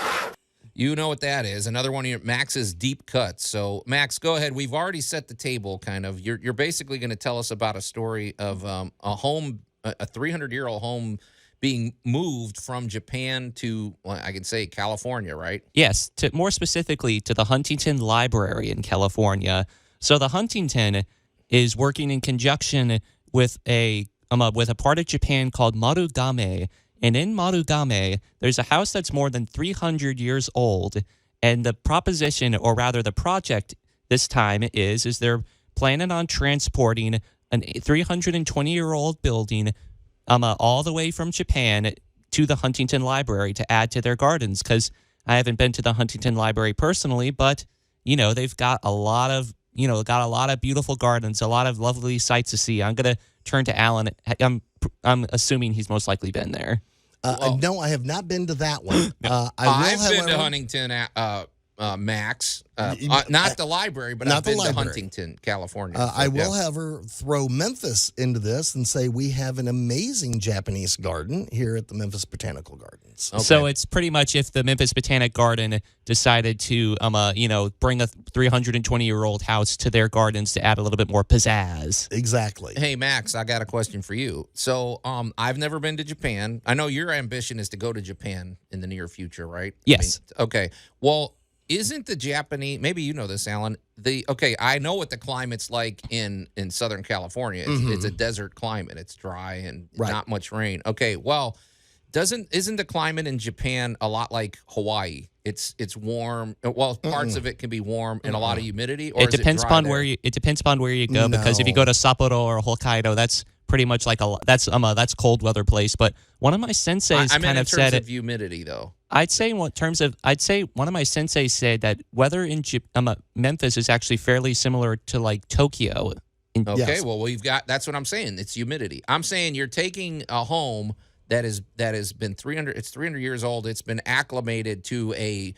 You know what that is. Another one of your Max's deep cuts. So, Max, go ahead. We've already set the table, kind of. You're basically going to tell us about a story of a 300-year-old home being moved from Japan to, well, I can say, California, right? Yes, more specifically to the Huntington Library in California. So the Huntington is working in conjunction with a part of Japan called Marugame. And in Marugame, there's a house that's more than 300 years old. And the proposition, or rather the project this time is they're planning on transporting a 320-year-old building all the way from Japan to the Huntington Library to add to their gardens. Because I haven't been to the Huntington Library personally, but, they've got a lot of beautiful gardens, a lot of lovely sights to see. I'm going to turn to Allan. I'm assuming he's most likely been there. No, I have not been to that one. I've been to Huntington, Max. Not the library, but I've been to Huntington, California. I will, however, throw Memphis into this and say we have an amazing Japanese garden here at the Memphis Botanical Gardens. Okay. So it's pretty much if the Memphis Botanic Garden decided to, bring a 320-year-old house to their gardens to add a little bit more pizzazz. Exactly. Hey, Max, I got a question for you. So I've never been to Japan. I know your ambition is to go to Japan in the near future, right? Yes. Okay. Well, isn't the Japanese, maybe you know this, Allan, I know what the climate's like in Southern California. It's a desert climate. It's dry and not much rain. Okay, well, isn't the climate in Japan a lot like Hawaii? It's warm. Well, parts of it can be warm and a lot of humidity. Or it depends upon where you go. Because if you go to Sapporo or Hokkaido, that's pretty much like that's cold weather place. But one of my senseis kind of said in terms of humidity, though. I'd say one of my senseis said that weather in Memphis is actually fairly similar to like Tokyo. Well, that's what I'm saying. It's humidity. I'm saying you're taking a home that has been 300 years old. It's been acclimated to a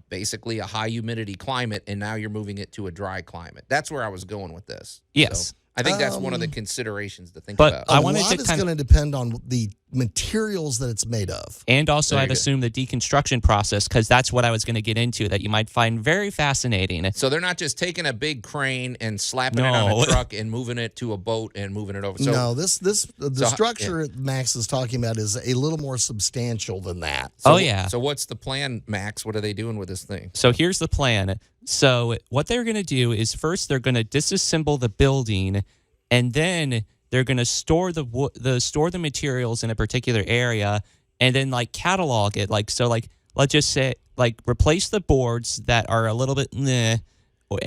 basically a high humidity climate, and now you're moving it to a dry climate. That's where I was going with this. Yes. So I think that's one of the considerations to think but about. I wanted a lot is going to depend on the materials that it's made of. And also, I'd assume the deconstruction process, because that's what I was going to get into, that you might find very fascinating. So they're not just taking a big crane and slapping it on a truck and moving it to a boat and moving it over. So, no, the structure Max is talking about is a little more substantial than that. So what's the plan, Max? What are they doing with this thing? So here's the plan. So what they're going to do is first they're going to disassemble the building, and then they're going to store the materials in a particular area, and then like catalog it. Let's just say replace the boards that are a little bit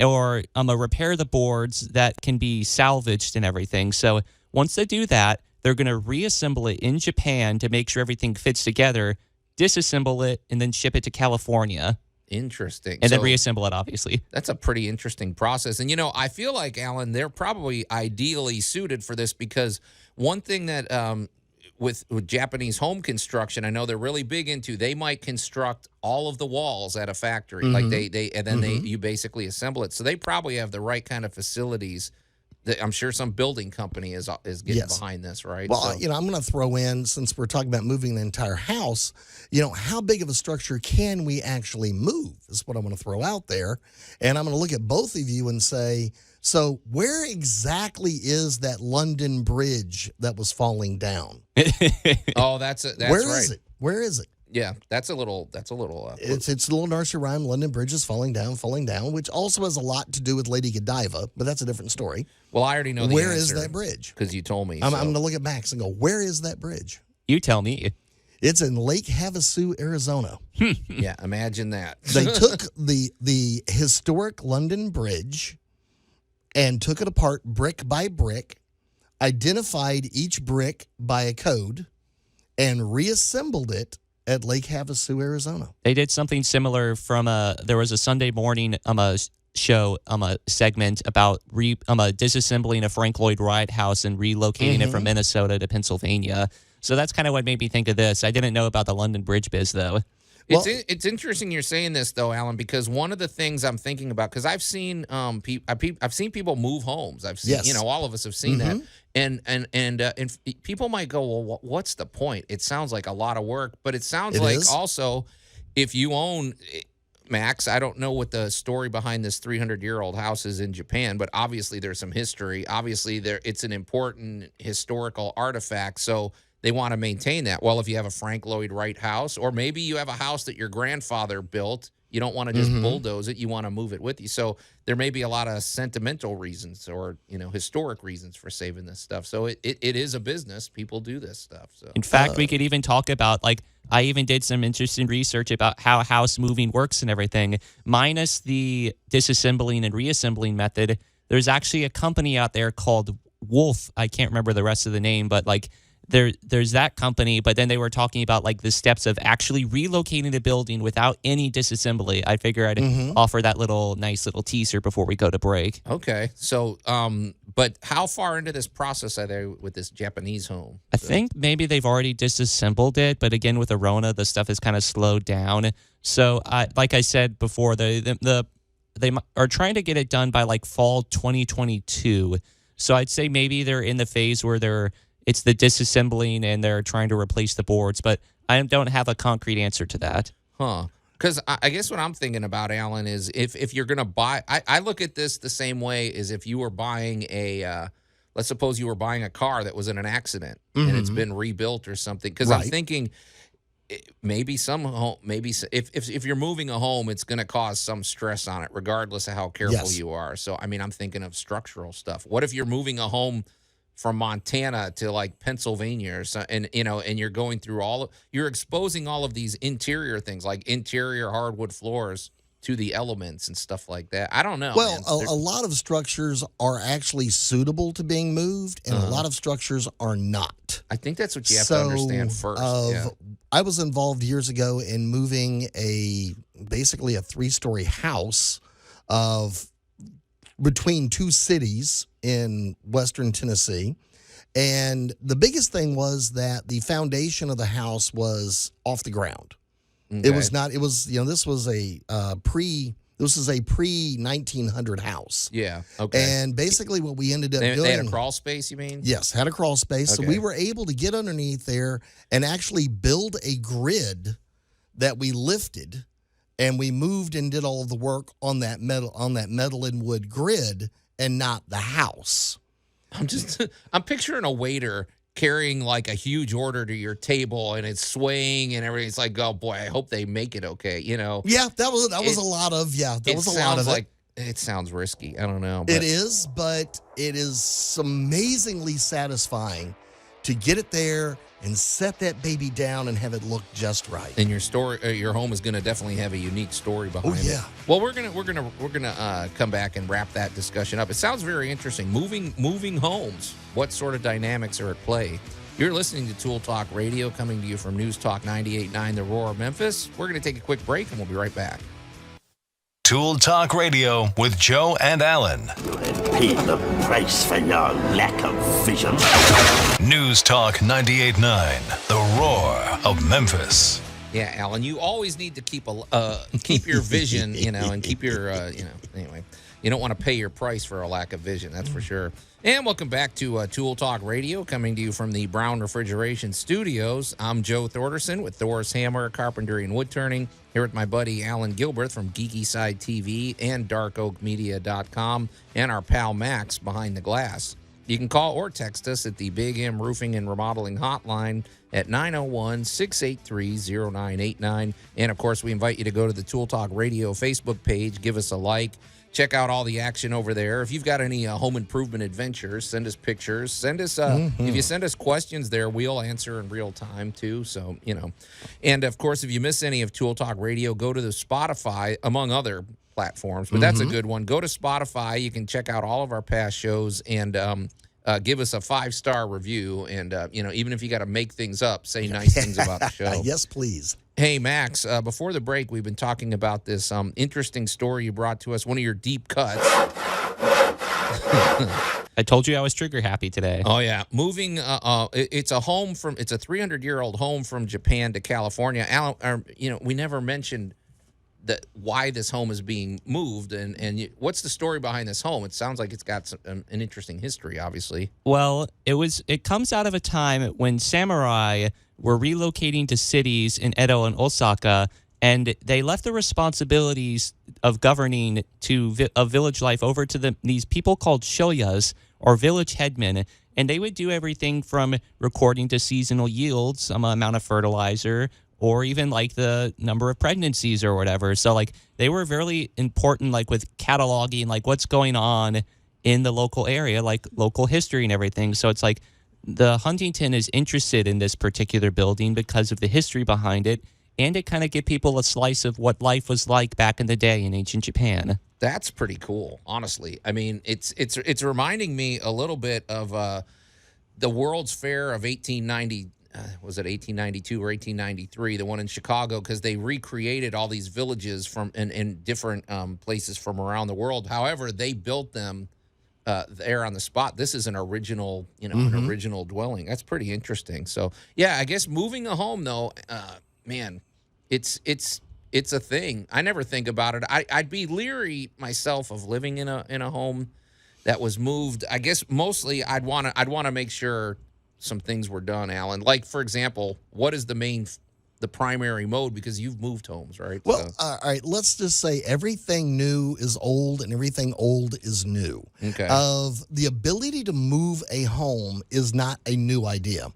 or repair the boards that can be salvaged and everything. So once they do that, they're going to reassemble it in Japan to make sure everything fits together, disassemble it, and then ship it to California. Interesting. And then reassemble it, obviously. That's a pretty interesting process. And, I feel like, Allan, they're probably ideally suited for this, because one thing that with Japanese home construction, I know they're really big into, they might construct all of the walls at a factory. Like you basically assemble it. So they probably have the right kind of facilities. I'm sure some building company is getting behind this, right? Well, I'm going to throw in, since we're talking about moving the entire house, how big of a structure can we actually move is what I'm going to throw out there. And I'm going to look at both of you and say, so where exactly is that London Bridge that was falling down? Oh, that's right. Where is it? Yeah, that's a little. It's a little nursery rhyme. London Bridge is falling down, which also has a lot to do with Lady Godiva, but that's a different story. Well, I already know the Where answer is that bridge? because you told me. I'm going to look at Max and go, where is that bridge? You tell me. It's in Lake Havasu, Arizona. Yeah, imagine that. They took the historic London Bridge and took it apart brick by brick, identified each brick by a code, and reassembled it at Lake Havasu, Arizona. They did something similar from there was a Sunday morning show segment about disassembling a Frank Lloyd Wright house and relocating it from Minnesota to Pennsylvania. So that's kind of what made me think of this. I didn't know about the London Bridge biz though. It's interesting you're saying this though, Alan, because one of the things I'm thinking about, because I've seen I've seen people move homes. I've seen all of us have seen that, and people might go, well, what's the point? It sounds like a lot of work, but it sounds like also if you own. Max, I don't know what the story behind this 300-year-old house is in Japan, but obviously there's some history. Obviously, it's an important historical artifact, so they want to maintain that. Well, if you have a Frank Lloyd Wright house, or maybe you have a house that your grandfather built, you don't want to just bulldoze it. You want to move it with you. So there may be a lot of sentimental reasons or historic reasons for saving this stuff. So it is a business. People do this stuff. So in fact, we could even talk about I even did some interesting research about how house moving works and everything. Minus the disassembling and reassembling method, there's actually a company out there called Wolf. I can't remember the rest of the name, but there's that company, but then they were talking about the steps of actually relocating the building without any disassembly. I figure I'd offer that nice little teaser before we go to break. Okay. So, but how far into this process are they with this Japanese home? I think maybe they've already disassembled it, but again, with the Rona, the stuff is kind of slowed down. So, like I said before, they are trying to get it done by fall 2022. So I'd say maybe they're in the phase where it's the disassembling and they're trying to replace the boards, but I don't have a concrete answer to that. Huh. Because I guess what I'm thinking about, Alan, is if you're going to buy, I look at this the same way as if you were buying let's suppose you were buying a car that was in an accident and it's been rebuilt or something. Because I'm thinking maybe if you're moving a home, it's going to cause some stress on it, regardless of how careful you are. So, I mean, I'm thinking of structural stuff. What if you're moving a home from Montana to Pennsylvania or so, and you're going through you're exposing all of these interior things like interior hardwood floors to the elements and stuff like that. I don't know. Well, a lot of structures are actually suitable to being moved, and a lot of structures are not. I think that's what you have to understand first. I was involved years ago in moving basically a 3-story house between two cities in western Tennessee. And the biggest thing was that the foundation of the house was off the ground. Okay. It was not, it was, this was a pre-1900 house. Yeah. Okay. And basically what we ended up doing. They had a crawl space, you mean? Yes, had a crawl space. Okay. So we were able to get underneath there and actually build a grid that we lifted. And we moved and did all of the work on that metal and wood grid and not the house. I'm picturing a waiter carrying a huge order to your table and it's swaying and everything. It's like, oh boy, I hope they make it okay. Yeah, that was a lot of it. It sounds risky. I don't know. But. It is, but it is amazingly satisfying to get it there and set that baby down and have it look just right. And your home is going to definitely have a unique story behind it. Well, we're gonna come back and wrap that discussion up. It sounds very interesting. Moving homes. What sort of dynamics are at play? You're listening to Tool Talk Radio, coming to you from News Talk 98.9, The Roar of Memphis. We're going to take a quick break, and we'll be right back. Tool Talk Radio with Joe and Allan. Pay the price for your lack of vision. News Talk 98.9, The Roar of Memphis. Yeah, Allan, you always need to keep your vision, and keep your, anyway. You don't want to pay your price for a lack of vision, that's for sure. And welcome back to Tool Talk Radio, coming to you from the Brown Refrigeration Studios. I'm Joe Thorderson with Thor's Hammer, Carpentry, and Wood Turning, here with my buddy Allan Gilbert from Geeky Side TV and DarkOakMedia.com, and our pal Max behind the glass. You can call or text us at the Big M Roofing and Remodeling Hotline at 901-683-0989. And, of course, we invite you to go to the Tool Talk Radio Facebook page. Give us a like. Check out all the action over there. If you've got any home improvement adventures, send us pictures. Send us if you send us questions there, we'll answer in real time too. So, and of course, if you miss any of Tool Talk Radio, go to the Spotify, among other platforms. But that's a good one. Go to Spotify. You can check out all of our past shows and give us a 5-star review. And even if you got to make things up, say nice things about the show. Yes, please. Hey, Max, before the break, we've been talking about this interesting story you brought to us, one of your deep cuts. I told you I was trigger happy today. Oh, yeah. Moving, it's a 300-year-old home from Japan to California. Allan, we never mentioned why this home is being moved, and what's the story behind this home? It sounds like it's got an interesting history, obviously. Well, it comes out of a time when samurai were relocating to cities in Edo and Osaka, and they left the responsibilities of governing of village life over to these people called shoyas, or village headmen, and they would do everything from recording to seasonal yields, amount of fertilizer, or even like the number of pregnancies or whatever. So like they were very important, like with cataloging like what's going on in the local area, like local history and everything. So it's like the Huntington is interested in this particular building because of the history behind it, and it kind of give people a slice of what life was like back in the day in ancient Japan. That's pretty cool, honestly. I mean, it's reminding me a little bit of the World's Fair of 1890. Was it 1892 or 1893, the one in Chicago, because they recreated all these villages from in different places from around the world. However, they built them there on the spot. This is an original, an original dwelling. That's pretty interesting. So, yeah, I guess moving a home, though, man, it's a thing. I never think about it. I'd be leery myself of living in a home that was moved. I guess mostly I'd want to make sure some things were done, Allan. Like, for example, what is the primary mode? Because you've moved homes, right? Well, all right, let's just say everything new is old and everything old is new. Okay. The ability to move a home is not a new idea,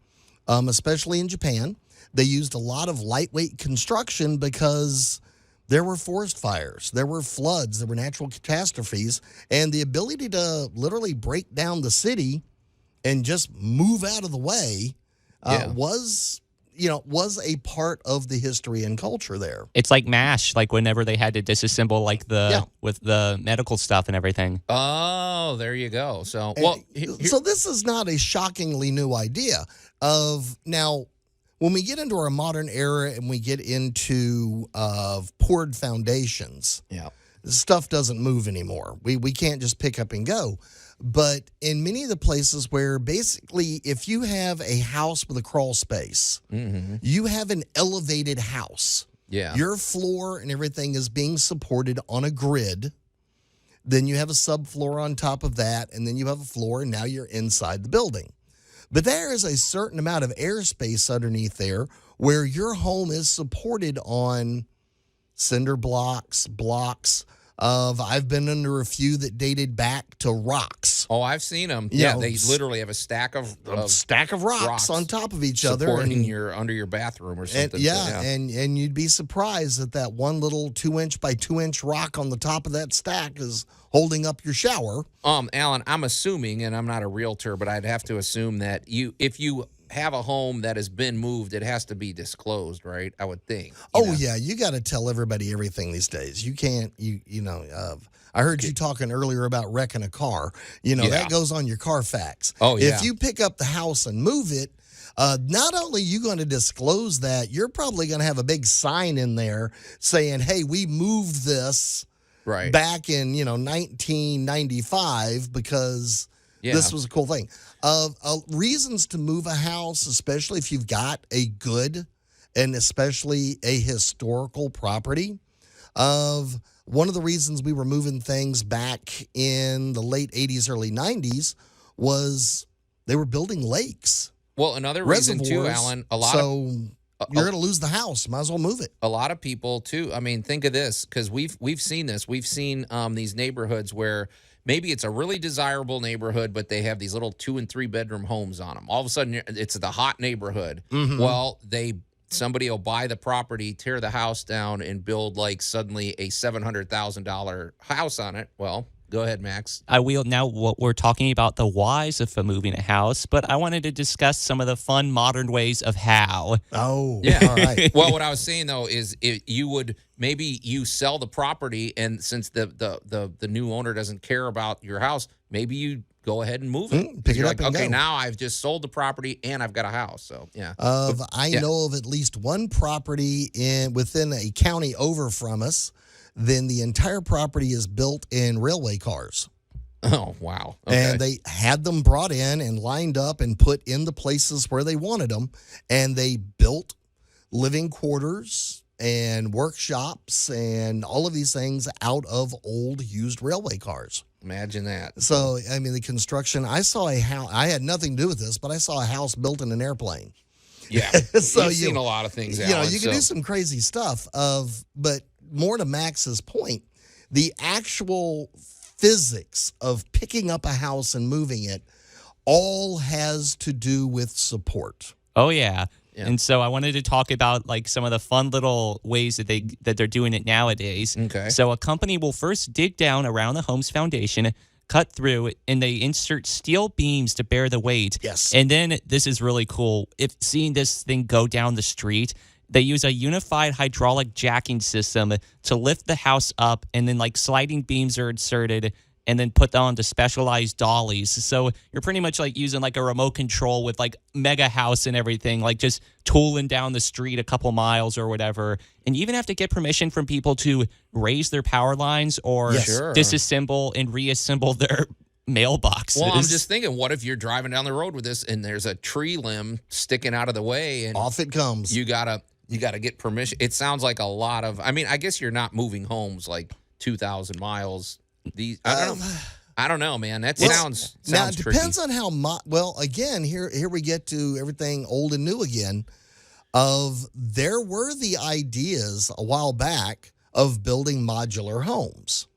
especially in Japan. They used a lot of lightweight construction because there were forest fires, there were floods, there were natural catastrophes, and the ability to literally break down the city and just move out of the way was a part of the history and culture there. It's like MASH, like whenever they had to disassemble like with the medical stuff and everything. Oh, there you go. So, so this is not a shockingly new idea now. When we get into our modern era and we get into poured foundations, stuff doesn't move anymore. We can't just pick up and go. But in many of the places where basically if you have a house with a crawl space, you have an elevated house. Yeah. Your floor and everything is being supported on a grid. Then you have a subfloor on top of that, and then you have a floor, and now you're inside the building. But there is a certain amount of airspace underneath there where your home is supported on cinder blocks. I've been under a few that dated back to rocks. Oh, I've seen them. Yeah, they literally have a stack of rocks on top of each other, supporting under your bathroom or something. And you'd be surprised that one little 2-inch by 2-inch rock on the top of that stack is holding up your shower. Allan, I'm assuming, and I'm not a realtor, but I'd have to assume that if you have a home that has been moved, it has to be disclosed, right? I would think. Yeah, you got to tell everybody everything these days. You can't, I heard you talking earlier about wrecking a car. That goes on your Carfax. Oh, yeah. If you pick up the house and move it, not only are you going to disclose that, you're probably going to have a big sign in there saying, hey, we moved this back in, 1995 because this was a cool thing. Reasons to move a house, especially if you've got a good and especially a historical property. One of the reasons we were moving things back in the late 80s, early 90s was they were building lakes. Well, another reason too, Allan, you're going to lose the house. Might as well move it. A lot of people too. I mean, think of this, because we've seen this. We've seen these neighborhoods where maybe it's a really desirable neighborhood, but they have these little 2 and 3 bedroom homes on them. All of a sudden, it's the hot neighborhood. Mhm. Well, somebody will buy the property, tear the house down, and build like suddenly a $700,000 house on it. Well, go ahead, Max. What we're talking about the whys of moving a house, but I wanted to discuss some of the fun modern ways of how. Oh, Yeah. all right. Well, what I was saying though is maybe you sell the property, and since the new owner doesn't care about your house, maybe you go ahead and move it. Pick it You're up and okay, go. now I've just sold the property and I've got a house. So yeah. I know of at least one property within a county over from us. Then the entire property is built in railway cars. Oh, wow. Okay. And they had them brought in and lined up and put in the places where they wanted them. And they built living quarters and workshops and all of these things out of old used railway cars. Imagine that. So, I mean, the construction, I saw a house, I had nothing to do with this, but I saw a house built in an airplane. Yeah. So You've seen a lot of things, Allan, you can do some crazy stuff but more to Max's point, the actual physics of picking up a house and moving it all has to do with support. Oh, yeah. And so I wanted to talk about like some of the fun little ways that they're doing it nowadays. Okay. So a company will first dig down around the home's foundation, cut through, and they insert steel beams to bear the weight. Yes. And then this is really cool. If seeing this thing go down the street, they use a unified hydraulic jacking system to lift the house up, and then like sliding beams are inserted and then put onto specialized dollies. So you're pretty much like using like a remote control with like mega house and everything, like just tooling down the street a couple miles or whatever. And you even have to get permission from people to raise their power lines or disassemble and reassemble their mailboxes. Well, I'm just thinking, what if you're driving down the road with this and there's a tree limb sticking out of the way and off it comes. You gotta get permission. It sounds like a lot of, I mean, I guess you're not moving homes like 2,000 miles. I don't know, man. That sounds now. It tricky. depends on how again, here we get to everything old and new again. There were the ideas a while back of building modular homes.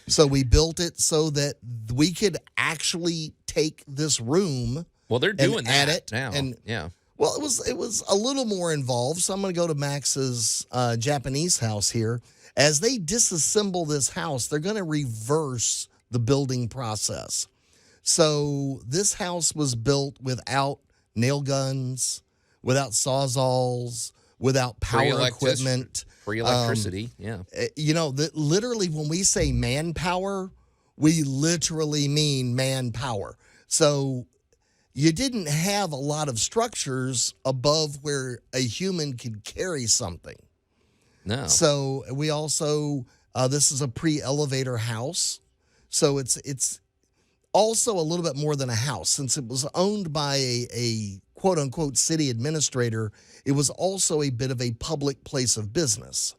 So we built it so that we could actually take this room. Well, they're doing and that add it now. And yeah. Well, it was a little more involved. So I'm going to go to Max's Japanese house here. As they disassemble this house, they're going to reverse the building process. So this house was built without nail guns, without sawzalls, without power equipment. Free electricity, yeah. Literally when we say manpower, we literally mean manpower. So you didn't have a lot of structures above where a human could carry something. No. So we also, this is a pre-elevator house. So it's also a little bit more than a house. Since it was owned by a quote-unquote city administrator, it was also a bit of a public place of business.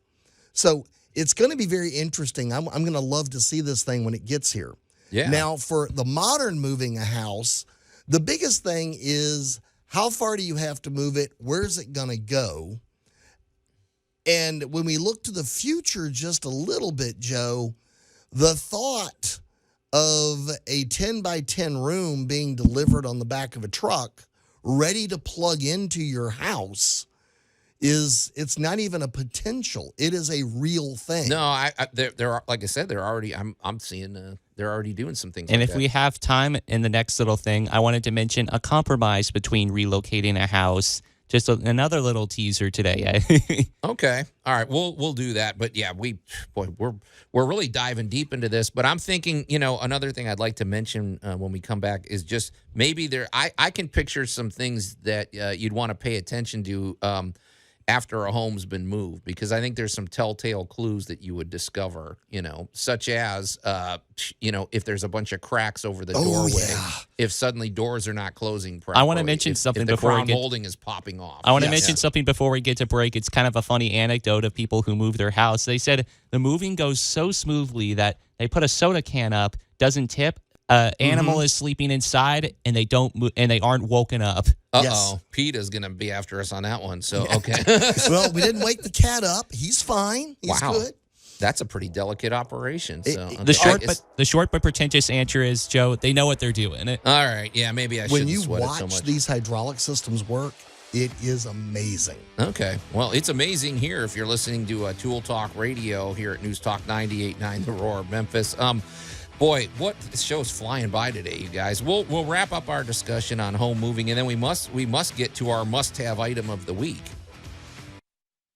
So it's going to be very interesting. I'm going to love to see this thing when it gets here. Yeah. Now, for the modern moving a house, the biggest thing is how far do you have to move it? Where's it going to go? And when we look to the future just a little bit, Joe, the thought of a 10 by 10 room being delivered on the back of a truck, ready to plug into your house, it's not even a potential. It is a real thing. No, there are, like I said, they're already. I'm seeing they're already doing some things. And like if that. we have time in the next little thing, I wanted to mention a compromise between relocating a house. Just another little teaser today. Okay, all right, we'll do that. But yeah, we're really diving deep into this. But I'm thinking, another thing I'd like to mention when we come back is just maybe I can picture some things that you'd want to pay attention to after a home's been moved, because I think there's some telltale clues that you would discover, such as, if there's a bunch of cracks over the doorway, if suddenly doors are not closing properly. I want to mention something if the before crown molding is popping off. I want to mention something before we get to break. It's kind of a funny anecdote of people who move their house. They said the moving goes so smoothly that they put a soda can up, doesn't tip, animal is sleeping inside, and they don't move, and they aren't woken up. Uh-oh. PETA's going to be after us on that one. So, okay. Well, we didn't wake the cat up. He's fine. He's good. That's a pretty delicate operation. So The short but pretentious answer is, Joe, they know what they're doing. All right. Yeah, maybe I shouldn't sweat it so much. When you watch these hydraulic systems work, it is amazing. Okay. Well, it's amazing here if you're listening to Tool Talk Radio here at News Talk 98.9 The Roar of Memphis. Boy, what this show's flying by today, you guys. We'll wrap up our discussion on home moving, and then we must get to our must-have item of the week.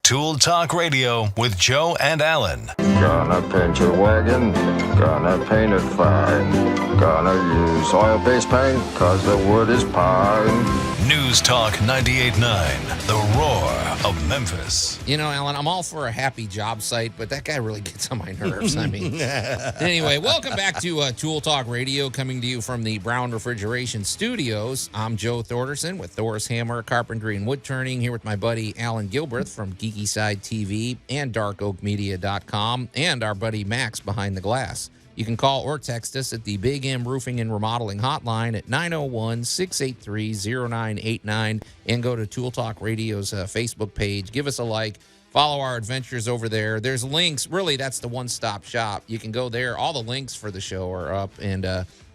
Tool Talk Radio with Joe and Allan. Gonna paint your wagon, gonna paint it fine. Gonna use oil-based paint, cause the wood is pine. News Talk 98.9, The Roar of Memphis. You know, Allan, I'm all for a happy job site, but that guy really gets on my nerves. I mean, anyway, welcome back to Tool Talk Radio, coming to you from the Brown Refrigeration Studios. I'm Joe Thorderson with Thor's Hammer, Carpentry, and Wood Turning, here with my buddy Allan Gilbreth from Geeky Side TV and DarkOakMedia.com, and our buddy Max behind the glass. You can call or text us at the Big M Roofing and Remodeling Hotline at 901-683-0989, and go to Tool Talk Radio's Facebook page. Give us a like. Follow our adventures over there. There's links. Really, that's the one-stop shop. You can go there. All the links for the show are up. And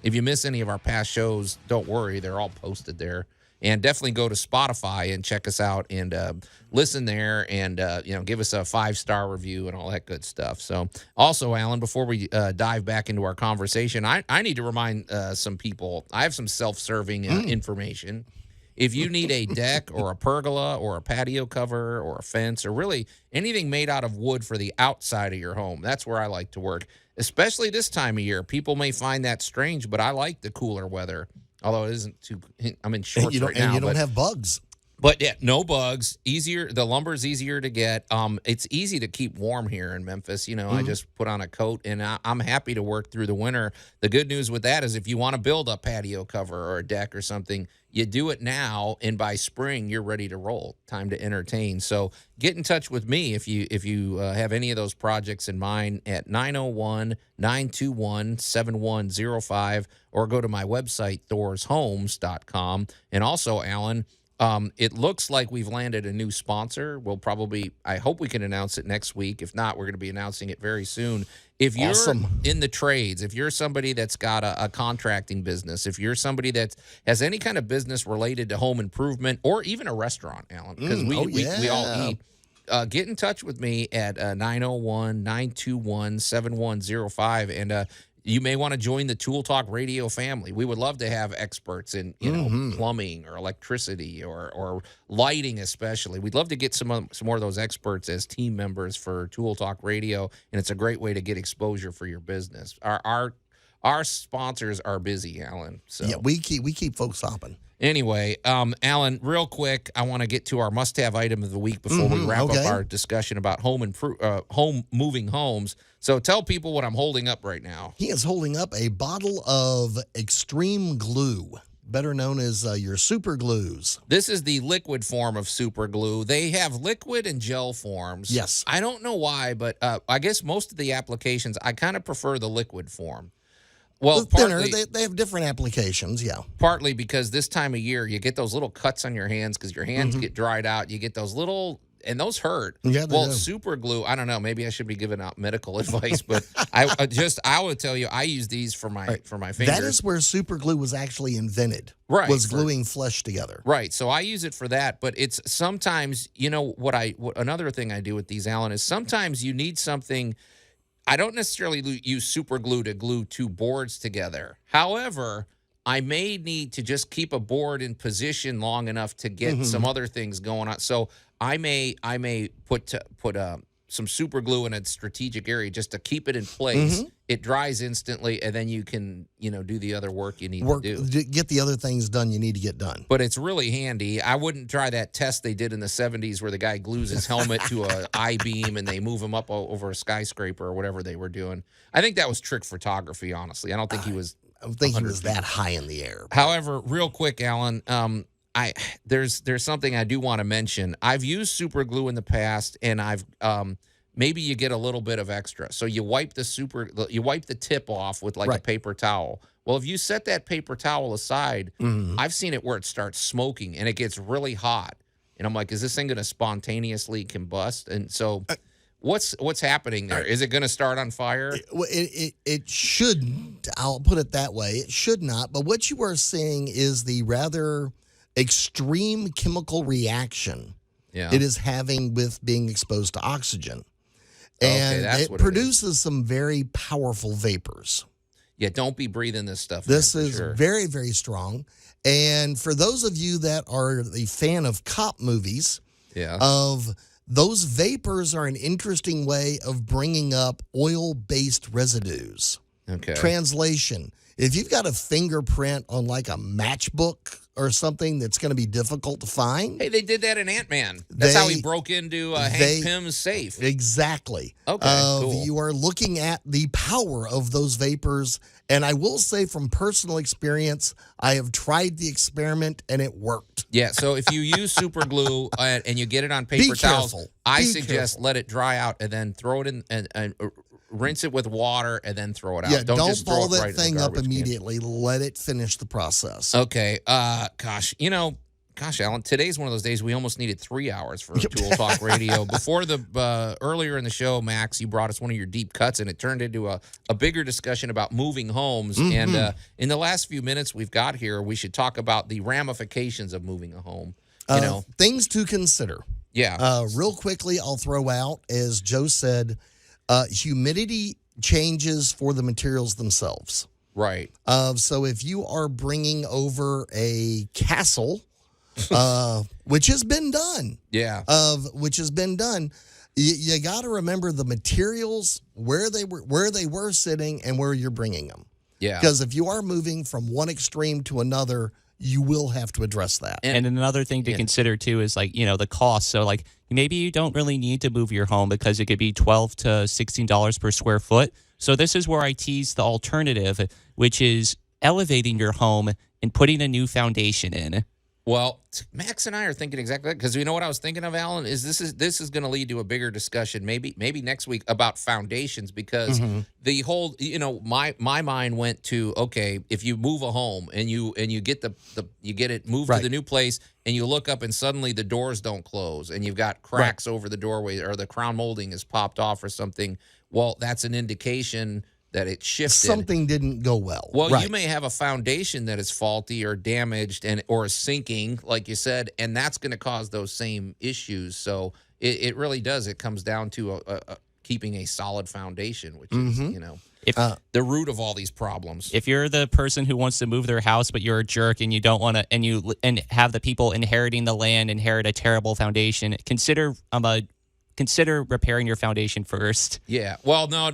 if you miss any of our past shows, don't worry. They're all posted there. And definitely go to Spotify and check us out and listen there and, give us a 5-star review and all that good stuff. So also, Allan, before we dive back into our conversation, I need to remind some people, I have some self-serving information. If you need a deck or a pergola or a patio cover or a fence or really anything made out of wood for the outside of your home, that's where I like to work, especially this time of year. People may find that strange, but I like the cooler weather. Although it isn't too, I'm in shorts right now. And you don't have bugs. But yeah, no bugs. Easier. The lumber's easier to get. It's easy to keep warm here in Memphis. I just put on a coat and I'm happy to work through the winter. The good news with that is if you want to build a patio cover or a deck or something, you do it now, and by spring you're ready to roll. Time to entertain. So get in touch with me if you have any of those projects in mind at 901-921-7105, or go to my website thorshomes.com. And also, Allan, it looks like we've landed a new sponsor. I hope we can announce it next week. If not, we're going to be announcing it very soon. If you're in the trades, if you're somebody that's got a contracting business, if you're somebody that has any kind of business related to home improvement or even a restaurant, Allan, because we all eat, get in touch with me at 901-921-7105. And you may want to join the Tool Talk Radio family. We would love to have experts in plumbing or electricity or lighting especially. We'd love to get some more of those experts as team members for Tool Talk Radio, and it's a great way to get exposure for your business. Our sponsors are busy, Allan. So yeah, we keep folks hopping. Anyway, Allan, real quick, I want to get to our must-have item of the week before we wrap up our discussion about home moving homes. So tell people what I'm holding up right now. He is holding up a bottle of extreme glue, better known as your super glues. This is the liquid form of super glue. They have liquid and gel forms. Yes. I don't know why, but I guess most of the applications, I kind of prefer the liquid form. Well, thinner. They have different applications, yeah. Partly because this time of year, you get those little cuts on your hands because your hands get dried out. You get those little, and those hurt. Yeah, well, super glue, I don't know. Maybe I should be giving out medical advice, but I would tell you, I use these for my fingers. That is where super glue was actually invented. Right. Was gluing flesh together. Right. So I use it for that, but it's sometimes, another thing I do with these, Allan, is sometimes you need something. I don't necessarily use super glue to glue two boards together. However, I may need to just keep a board in position long enough to get some other things going on. So I may put some super glue in a strategic area just to keep it in place. It dries instantly, and then you can, do the other work you need to do. Get the other things done you need to get done. But it's really handy. I wouldn't try that test they did in the 70s where the guy glues his helmet to a I-beam and they move him up over a skyscraper or whatever they were doing. I think that was trick photography, honestly. I don't think he was... I don't think he was that high in the air. However, real quick, Allan, there's something I do want to mention. I've used super glue in the past, and I've... maybe you get a little bit of extra. So you wipe the tip off with a paper towel. Well, if you set that paper towel aside, I've seen it where it starts smoking and it gets really hot. And I'm like, is this thing going to spontaneously combust? And so What's happening there? Is it going to start on fire? It shouldn't. I'll put it that way. It should not. But what you are seeing is the rather extreme chemical reaction it is having with being exposed to oxygen. And it produces some very powerful vapors. Yeah, don't be breathing this stuff. This is very, very strong. And for those of you that are a fan of cop movies, those vapors are an interesting way of bringing up oil-based residues. Okay. Translation: if you've got a fingerprint on like a matchbook or something that's going to be difficult to find. Hey, they did that in Ant-Man. That's how he broke into Hank Pym's safe. Exactly. Okay, cool. You are looking at the power of those vapors. And I will say from personal experience, I have tried the experiment and it worked. Yeah, so if you use super glue and you get it on paper towels, I suggest let it dry out and then throw it in and rinse it with water and then throw it out. Yeah, don't just throw ball it that right thing in the up garbage immediately. Let it finish the process. Okay. Gosh, Alan, today's one of those days we almost needed 3 hours for Tool Talk Radio. Before earlier in the show, Max, you brought us one of your deep cuts, and it turned into a bigger discussion about moving homes. Mm-hmm. And in the last few minutes we've got here, we should talk about the ramifications of moving a home. Things to consider. Yeah. Real quickly, I'll throw out, as Joe said, humidity changes for the materials themselves. Right. So if you are bringing over a castle, which has been done, you got to remember the materials, where they were sitting, and where you're bringing them. Yeah. Because if you are moving from one extreme to another, you will have to address that. And another thing to consider too is the cost. So maybe you don't really need to move your home because it could be $12 to $16 per square foot. So this is where I tease the alternative, which is elevating your home and putting a new foundation in. Well, Max and I are thinking exactly that, because you know what I was thinking of, Alan, is this is going to lead to a bigger discussion maybe next week about foundations, because the whole, my mind went to, okay, if you move a home and you get you get it moved to the new place and you look up and suddenly the doors don't close and you've got cracks over the doorway or the crown molding is popped off or something, well, that's an indication that it shifted. Something didn't go well. Well, you may have a foundation that is faulty or damaged or is sinking, like you said, and that's going to cause those same issues. So it really does. It comes down to keeping a solid foundation, which is, the root of all these problems. If you're the person who wants to move their house, but you're a jerk and you don't want to, and have the people inheriting the land inherit a terrible foundation, consider repairing your foundation first. Yeah. Well, no,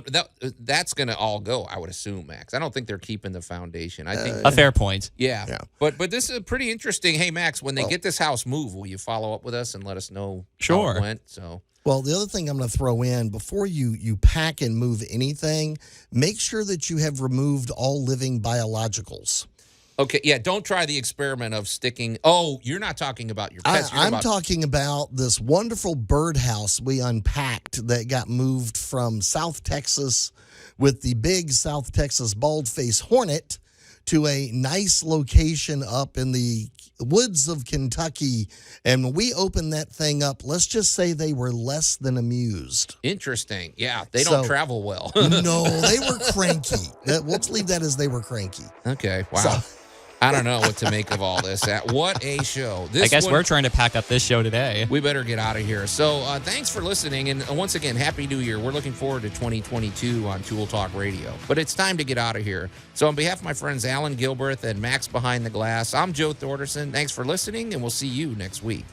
that's going to all go, I would assume, Max. I don't think they're keeping the foundation. I think a fair point. Yeah. But this is pretty interesting. Hey, Max, when they get this house moved, will you follow up with us and let us know how it went? So. Well, the other thing I'm going to throw in, before you pack and move anything, make sure that you have removed all living biologicals. Okay, yeah, don't try the experiment of sticking. Oh, you're not talking about your pets. I'm talking about this wonderful birdhouse we unpacked that got moved from South Texas with the big South Texas bald-faced hornet to a nice location up in the woods of Kentucky. And when we opened that thing up, let's just say they were less than amused. Interesting. Yeah, they don't travel well. No, they were cranky. Let's leave that as they were cranky. Okay, wow. I don't know what to make of all this. What a show. I guess we're trying to pack up this show today. We better get out of here. So thanks for listening. And once again, Happy New Year. We're looking forward to 2022 on Tool Talk Radio. But it's time to get out of here. So on behalf of my friends Allan Gilbreth and Max Behind the Glass, I'm Joe Thorderson. Thanks for listening, and we'll see you next week.